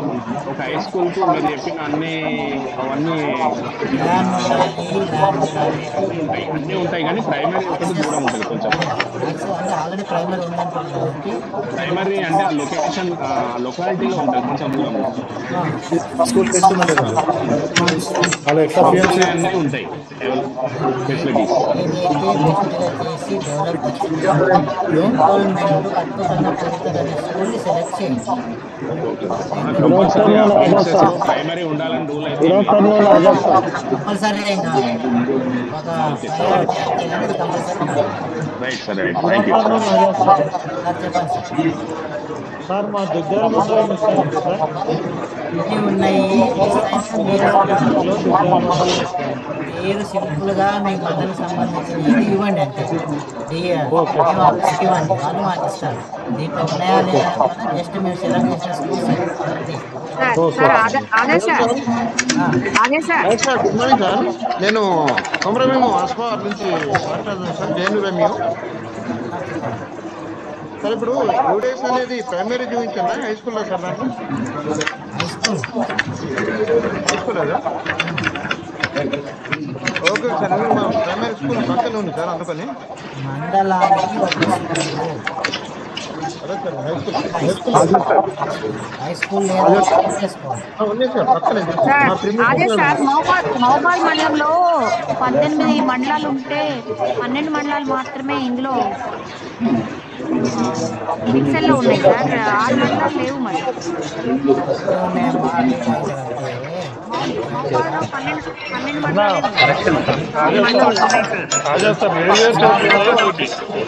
ఒక హై స్కూల్ కు మీరు చెప్పిన అన్ని అవన్నీ అన్నీ ఉంటాయి, కానీ ప్రైమరీ ఒకటి దూరం ఉంటుంది కొంచెం. అంటే ఆల్రెడీ ప్రైమరీ ఉందంటుంది కాబట్టి ప్రైమరీ అంటే ఆ లొకేషన్ లొకాలిటీలో ఉంటుంది, కొంచెం దూరం స్కూల్ అన్నీ ఉంటాయి ఫెసిలిటీస్. చేసి డెవలప్ గవర్నమెంట్ అద్భుతంగా పెరుగుతుందని స్కూల్ని సెలెక్ట్ చేయండి. ప్రైమరీ ఉండాలని రూల్ అయితే కంపల్సరీ ఏం కాదు, ఒక ప్రయారిటీ అంటే కానీ compulsory right sir. Right, thank you sir. చెప్పండి సార్. మా దగ్గర ఉన్నాయి. మీరు సింపుల్గా మీ మండలికి సంబంధించిన ఇవ్వండి అంతే. ఇవ్వండి, వాళ్ళు మాకు ఇస్తారు. దీంట్లో ఉన్నాయా లేదా జస్ట్ మీరు సెలెక్ట్ చేసిన స్కూల్స్. Good morning sir. నేను కొమరమేమో హాస్పిటల్ నుంచి మాట్లాడుతున్నాను సార్, జేఎన్యూ రెమ్యూ సార్. ఇప్పుడు యూడేస్ అనేది ప్రైమరీ చూపించండి, హై స్కూల్లో సార్? నాకు హై స్కూల్ అదా? Okay sir. మా ప్రైమరీ స్కూల్ పక్కనే ఉంది సార్, అందుకని మండలానికి అదే సార్ హై స్కూల్ ఉంది సార్, పక్కనే. అదే సార్, మహబాద్ మండలంలో 18 మండలాలు ఉంటే 12 మండలాలు మాత్రమే ఇందులో పిక్సెల్లో ఉన్నాయి సార్, 6 మండలాలు లేవు. మరి మోపాడ 12 మండలాలే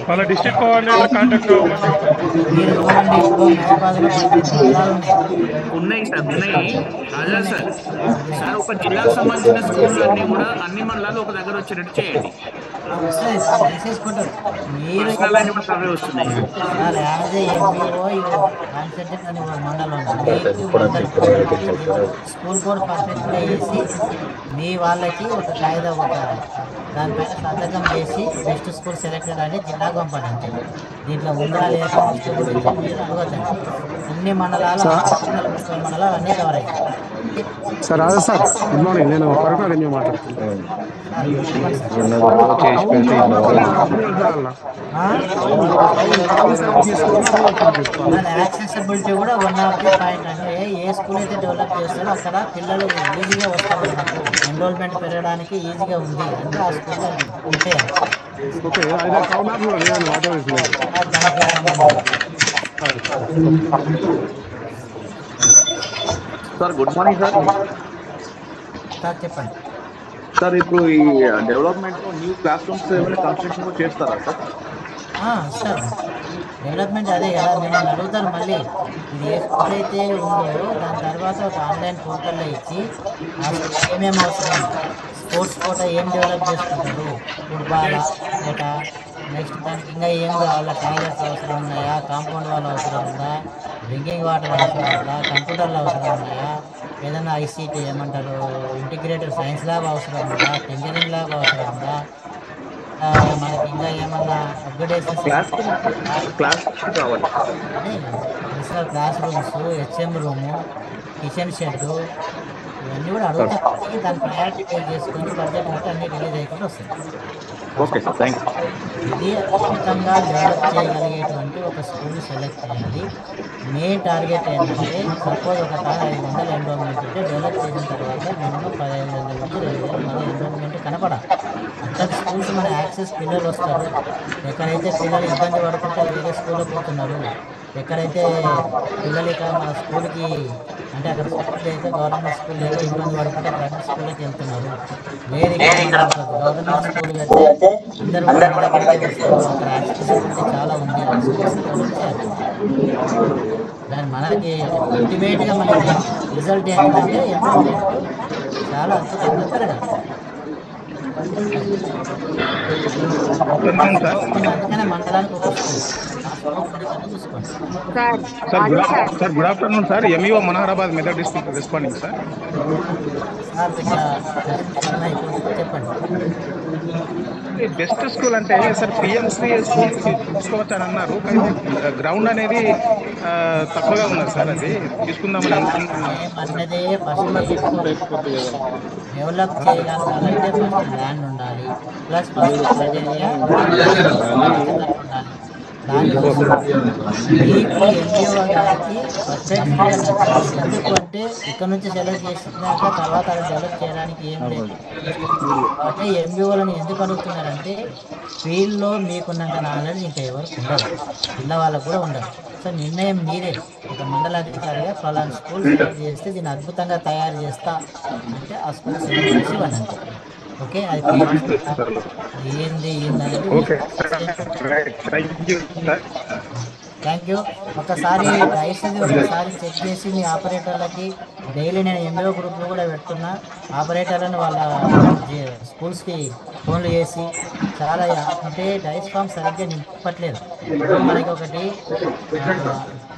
మన డిస్ట్రిక్ట్ కోఆర్డినేటర్ కాంటాక్ట్ మీరు చూడండి ఇప్పుడు మహిపాదలో 18 మండలాలు ఉన్నాయి. ఉన్నాయి సార్, ఉన్నాయి రాజా సార్. సార్ ఒక జిల్లాకు సంబంధించిన స్కూళ్ళు అన్ని కూడా అన్ని మండలాలు ఒక దగ్గర వచ్చేటట్టు చేయండి. తీసేసుకుంటారు మీరు పర్సనల్ కూడా సర్వే వస్తున్నాయి. Sir as a MPO concept అని మండలం ఉంది. స్కూల్ కోడ్ పర్ఫెక్ట్గా వేసి మీ వాళ్ళకి ఒక కాయిదా ఒక దానిపైన సంతకం చేసి బెస్ట్ స్కూల్ సెలెక్టెడ్ అని జిల్లాకు పంపండి అంతే. దీంట్లో ఉందా లేదా స్కూల్ గురించి మీరు అడగద్దండి. అన్ని మండలాలు 30 మండలాలు అన్నీ కవర్ అయ్యాయి. Sir Raja sir good morning, నేను కరుణ రెన్యూ మాట్లాడుతున్నాను. యాక్సెసిబిలిటీ కూడా వన్ ఆఫ్ ది పాయింట్ అంటే ఏ స్కూల్ అయితే డెవలప్ చేస్తారో అక్కడ పిల్లలు ఈజీగా వస్తారు, మనకు ఎన్రోల్మెంట్ పెరగడానికి ఈజీగా ఉంది అంటే ఆ స్కూల్లో ఉంటాయి. Sir good morning sir. Sir చెప్పండి సార్, ఇప్పుడు ఈ డెవలప్మెంట్ న్యూ క్లాస్ రూమ్స్ ఏమైనా కన్స్ట్రక్షన్ చేస్తారా సార్? సార్ డెవలప్మెంట్ అదే కదా, మిమ్మల్ని అడుగుతారు మళ్ళీ ఇది ఏ స్కూల్ అయితే ఉందో దాని తర్వాత ఒక ఆన్లైన్ పోర్టల్లో ఇచ్చి ఏమేమి అవసరం, స్పోర్ట్స్ కోటా ఏం డెవలప్ చేసుకుంటారు, ఫుట్బాల్ కోట, నెక్స్ట్ దానికి ఇంకా ఏం కావాలా, టాయిలెట్స్ అవసరం ఉన్నాయా, కాంపౌండ్ వాళ్ళు అవసరం ఉందా, డ్రింకింగ్ వాటర్ అవసరం ఉందా, కంప్యూటర్లు అవసరం ఉన్నాయా, ఏదైనా ఐసీటీ ఏమంటారు ఇంటిగ్రేటెడ్ సైన్స్ ల్యాబ్ అవసరం ఉందా, ఇంజనీరింగ్ ల్యాబ్ అవసరం ఉందా, మనకి ఇంకా ఏమన్నా అప్గ్రేడేషన్స్ కావాలి, additional class rooms, HM room, kitchen shed ఇవన్నీ కూడా అడుగుతాయి. దాని ప్రయారిటీ పే చేసుకొని బడ్జెట్ అంటే అన్ని రిలీజ్ అయిపోయి వస్తాయి. Okay sir, thank you. ఇది అద్భుతంగా డెవలప్ చేయగలిగేటువంటి ఒక స్కూల్ సెలెక్ట్ చేయాలి. మెయిన్ టార్గెట్ ఏంటంటే సపోజ్ ఒక 500 ఎన్రోల్మెంట్ ఉంటే డెవలప్ చేసిన తర్వాత మినిమం 1500 నుంచి 2000 మంది ఎన్రోల్మెంట్ కనపడాలి. అట్లాంటి స్కూల్స్ మన యాక్సెస్ పిల్లలు వస్తారు. ఎక్కడైతే పిల్లలు ఇబ్బంది పడుతుంటే వేరే స్కూల్లో పోతున్నారు, ఎక్కడైతే పిల్లలు ఇక్కడ మన స్కూల్కి అంటే అక్కడ స్కూల్ అయితే గవర్నమెంట్ స్కూల్ లేక ఇబ్బంది పడుతుంటే ప్రైవేట్ స్కూల్కి వెళ్తున్నారు. వేరే గవర్నమెంట్ స్కూల్ అయితే అందరూ కూడా మన దగ్గరికి వస్తారు. అక్కడ యాక్సెసిబిలిటీ చాలా ఉంది. దాని మనకి అల్టిమేట్గా మనకి రిజల్ట్ ఏంటంటే ఎన్రోల్మెంట్ చాలా అద్భుతంగా పెరగాలి. అందుకనే మండలానికి ఒక స్కూల్ చూసుకోండి. Sir good afternoon sir. MEO Manoharabad Medak district responding sir. చెప్పండి. బెస్ట్ స్కూల్ అంటే సార్ పిఎంసీ స్కూల్ తీసుకోవచ్చు అని అన్నారు, కానీ గ్రౌండ్ అనేది తక్కువగా ఉన్నది సార్. అది తీసుకుందామని అన్నదే ఫస్ట్ డెవలప్ చేయగలగాలంటే ఫస్ట్ ల్యాండ్ ఉండాలి, ప్లస్ ఫస్ట్ ఉండాలి. మీకు ఎంపీఓ గారికి పర్ఫెక్ట్గా ఎందుకు అంటే ఇక్కడ నుంచి సెలెక్ట్ చేసినాక తర్వాత అది డెవలప్ చేయడానికి ఏం లేదు. అంటే ఎంపీఓలను ఎందుకు అడుగుతున్నారంటే ఫీల్డ్లో మీకున్నంత నాలెడ్జ్ ఇంకా ఎవరికి ఉండదు, పిల్లవాళ్ళకు కూడా ఉండదు. సో నిర్ణయం మీరే ఒక మండలాధికారిగా ఫలానా స్కూల్ సెలెక్ట్ చేస్తే దీన్ని అద్భుతంగా తయారు చేస్తా అంటే ఆ స్కూల్ సెలెక్ట్ చేసి ఇవ్వండి. ఓకే, అది ఏంది అనేది థ్యాంక్ యూ. ఒకసారి దయచేసి ఒకసారి చెక్ చేసి మీ ఆపరేటర్లకి డైలీ నేను ఎంబీఓ గ్రూప్లో కూడా పెడుతున్నా. ఆపరేటర్లను వాళ్ళ స్కూల్స్కి ఫోన్లు చేసి చాలా అంటే డైస్ ఫామ్ సరిగ్గా నింపట్లేదు. మనకి ఒకటి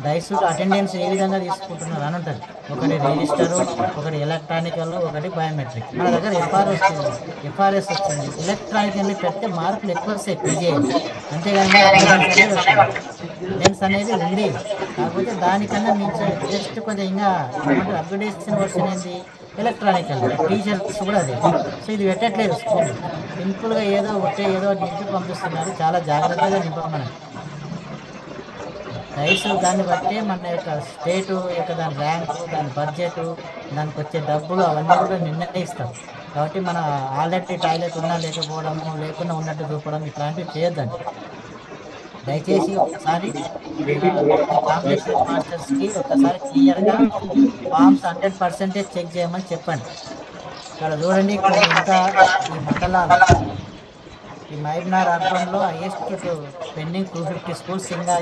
డైస్ అటెండెన్స్ ఏ విధంగా తీసుకుంటున్నారు అని ఉంటుంది. ఒకటి రిజిస్టరు, ఒకటి ఎలక్ట్రానికల్, ఒకటి బయోమెట్రిక్. మన దగ్గర ఎఫ్ఆర్ఎస్ వచ్చింది. ఎలక్ట్రానిక్ అని పెడితే మార్కులు ఎక్కువ వస్తాయి పీజేయాలి, అంతేగాని అటెండెన్స్ అనేది ఉంది. కాకపోతే దానికన్నా మించి జస్ట్ కొంచెం ఇంకా ఏమంటారు అప్గ్రేడేషన్ వర్షన్ ఏంది ఎలక్ట్రానికల్, టీచర్స్ కూడా అదే. సో ఇది పెట్టట్లేదు స్కూల్, సింపుల్గా ఏదో నింపి పంపిస్తున్నారు. చాలా జాగ్రత్తగా నింపమని రైస్ దాన్ని బట్టి మన యొక్క స్టేటు యొక్క దాని ర్యాంకు, దాని బడ్జెట్, దానికి వచ్చే డబ్బులు అవన్నీ కూడా నిర్ణయిస్తాం. కాబట్టి మన ఆల్రెడీ టాయిలెట్ ఉన్నా లేకపోవడము, లేకుండా ఉన్నట్టు చూపడం ఇట్లాంటివి చేయొద్దండి. దయచేసి ఒకసారి కాంప్లెక్స్ హెడ్ మాస్టర్స్కి ఒకసారి క్లియర్గా ఫామ్స్ 100% చెక్ చేయమని చెప్పండి. ఇక్కడ చూడండి కొన్ని ఇంకా ఈ మండలాలు ఈ మహబూబ్నగర్ అర్బన్లో హైయెస్ట్ పెండింగ్ 250 స్కూల్స్ ఇంకా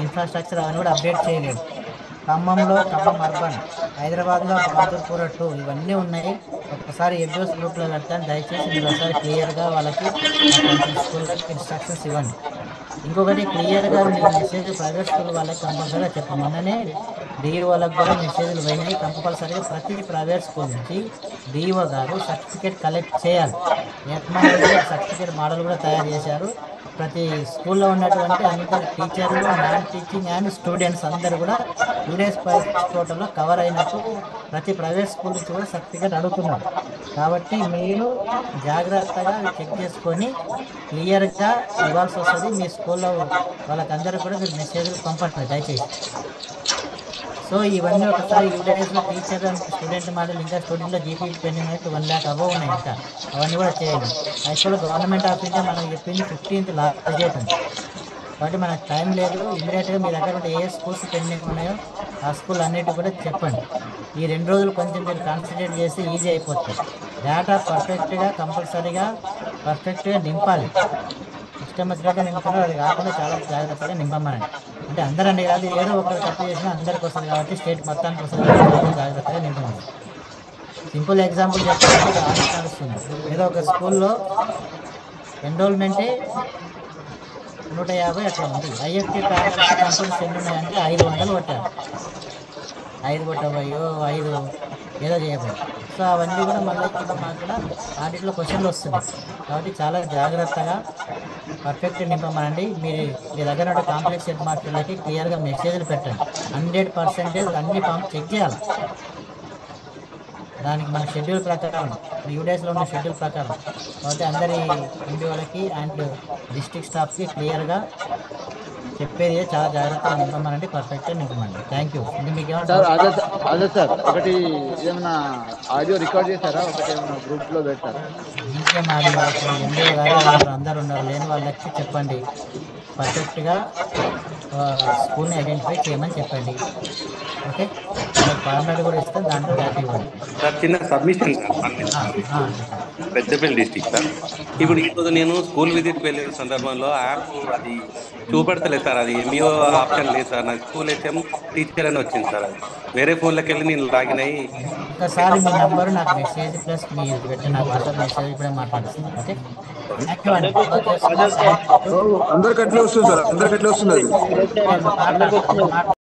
ఇన్ఫ్రాస్ట్రక్చర్ అవన్నీ కూడా అప్డేట్ చేయలేదు. ఖమ్మంలో ఖమ్మం అర్బన్, హైదరాబాద్లో బహదూర్పూర్ 2 ఇవన్నీ ఉన్నాయి. ఒకసారి ఎడ్యూస్ గ్రూప్లో పెట్టండి. దయచేసి మీరు ఒకసారి క్లియర్గా వాళ్ళకి కొంచెం స్కూళ్ళకి ఇన్స్ట్రక్షన్స్ ఇవ్వండి. ఇంకొకటి క్లియర్గా మీ మెసేజ్ ప్రైవేట్ స్కూల్ వాళ్ళకి కంపల్సరీగా చెప్పండి. మొన్ననే డిఈఓ వాళ్ళకి కూడా మెసేజ్లు పోయినాయి. కంపల్సరీగా ప్రతి ప్రైవేట్ స్కూల్ నుంచి డిఈఓ గారు సర్టిఫికేట్ కలెక్ట్ చేయాలి. ఎంఐఎల్ సర్టిఫికేట్ మోడల్ కూడా తయారు చేశారు. ప్రతి స్కూల్లో ఉన్నటువంటి అందరు టీచర్లు, నాన్ టీచింగ్ అండ్ స్టూడెంట్స్ అందరూ కూడా యూడేస్ టోటల్లో కవర్ అయినట్టు ప్రతి ప్రైవేట్ స్కూల్ నుంచి కూడా సర్టిఫికేట్ అడుగుతున్నారు. కాబట్టి మీరు జాగ్రత్తగా చెక్ చేసుకొని క్లియర్గా ఇవ్వాల్సి వస్తుంది. మీ స్కూల్లో వాళ్ళకందరూ కూడా మీరు మెసేజ్లు పంపండి దయచేసి. సో ఇవన్నీ ఒకసారి యూడేస్లో టీచర్ అండ్ స్టూడెంట్ మోడల్ ఇంకా స్టూడెంట్లో జీపీ పెండింగ్ అయితే 1 lakh అబవ్ ఉన్నాయి. ఇంకా అవన్నీ కూడా చేయండి. యాక్చువల్గా గవర్నమెంట్ ఆఫ్ ఇండియా మనకు చెప్పింది 15th లాస్ట్ డేట్ ఉంది. కాబట్టి మనకు టైం లేదు. ఇమీడియట్గా మీ దగ్గర ఉంటే ఏ స్కూల్స్ పెండింగ్ ఉన్నాయో ఆ స్కూల్ అన్నిటి కూడా చెప్పండి. ఈ 2 రోజులు కొంచెం మీరు కాన్సన్ట్రేట్ చేస్తే ఈజీ అయిపోతుంది. డేటా పర్ఫెక్ట్గా కంపల్సరీగా పర్ఫెక్ట్గా నింపాలి. సిస్టమ్ వచ్చినట్టు నింపుతున్నారు. అది కాకుండా చాలా జాగ్రత్తగా నింపమనండి. అంటే అందరండి కాదు, ఏదో ఒకరు తప్పు చేసినా అందరికి వస్తుంది కాబట్టి స్టేట్ మొత్తానికి వస్తుంది కాబట్టి జాగ్రత్తగా నింపమని. సింపుల్ ఎగ్జాంపుల్ చెప్పాలంటే ఆడిట్ నడుస్తుంది. ఏదో ఒక స్కూల్లో ఎన్రోల్మెంటే 150 అట్లా ఉంది. ఐఎఫ్టీ ప్యానల్స్ కంపెనీస్ ఎన్ని ఉన్నాయంటే 500 కొట్టారు. 5 కొట్టబోయో 5 ఏదో చేయబోయో. సో అవన్నీ కూడా మళ్ళీ మాకు కూడా ఆడిట్లో క్వశ్చన్లు వస్తున్నాయి. కాబట్టి చాలా జాగ్రత్తగా పర్ఫెక్ట్ నింపమనండి. మీ దగ్గర ఉన్న కాంప్లెక్స్ హెడ్ మాస్టర్లకి క్లియర్గా మెసేజ్లు పెట్టండి. 100% అన్ని ఫామ్ చెక్ చేయాలి. దానికి మన షెడ్యూల్ ప్రకారం యూడేస్లో ఉన్న షెడ్యూల్ ప్రకారం కాబట్టి అందరి ఇంటి వాళ్ళకి అండ్ డిస్ట్రిక్ట్ స్టాఫ్కి క్లియర్గా చెప్పేది చాలా జాగ్రత్తగా నింపమనండి. పర్ఫెక్ట్గా నింపమండి. Thank you. మీకు సార్ అదే సార్ ఒకటి ఏమైనా ఆడియో రికార్డ్ చేశారా? ఒకటి ఏమైనా గ్రూప్లో పెట్టారా? ఇంకేం ఆడియో ఎంఏ గారు అందరు ఉన్నారు. లేని వాళ్ళకి చెప్పండి. పర్ఫెక్ట్గా స్కూల్ని ఐడెంటిఫై చేయమని చెప్పండి. ఓకే, ఫార్మాట్ కూడా ఇస్తే దాంట్లో డేటా ఇవ్వండి. సార్ చిన్న submission sir, Peddapalli district sir. ఇప్పుడు ఈరోజు నేను స్కూల్ విజిట్కి వెళ్ళిన సందర్భంలో యాప్ అది చూపెడతలేదు సార్. అది ఎంఈఓ ఆప్షన్ లేదు సార్. నాకు స్కూల్ హెచ్ఎం టీచర్ అని వచ్చింది సార్. అది వేరే ఫోన్లోకి వెళ్ళి నేను లాగిన్ అయ్యి ఒకసారి మీ నెంబరు నాకు మెసేజ్ ప్లస్ మీరు పెట్టి నాకు వాట్సాప్ మెసేజ్ ఇప్పుడే మాట్లాడుతున్నాను. ఓకే, థ్యాంక్ యూ అండి. అందరికి అట్లే వస్తుంది సార్, అందరికి అట్లే వస్తుంది.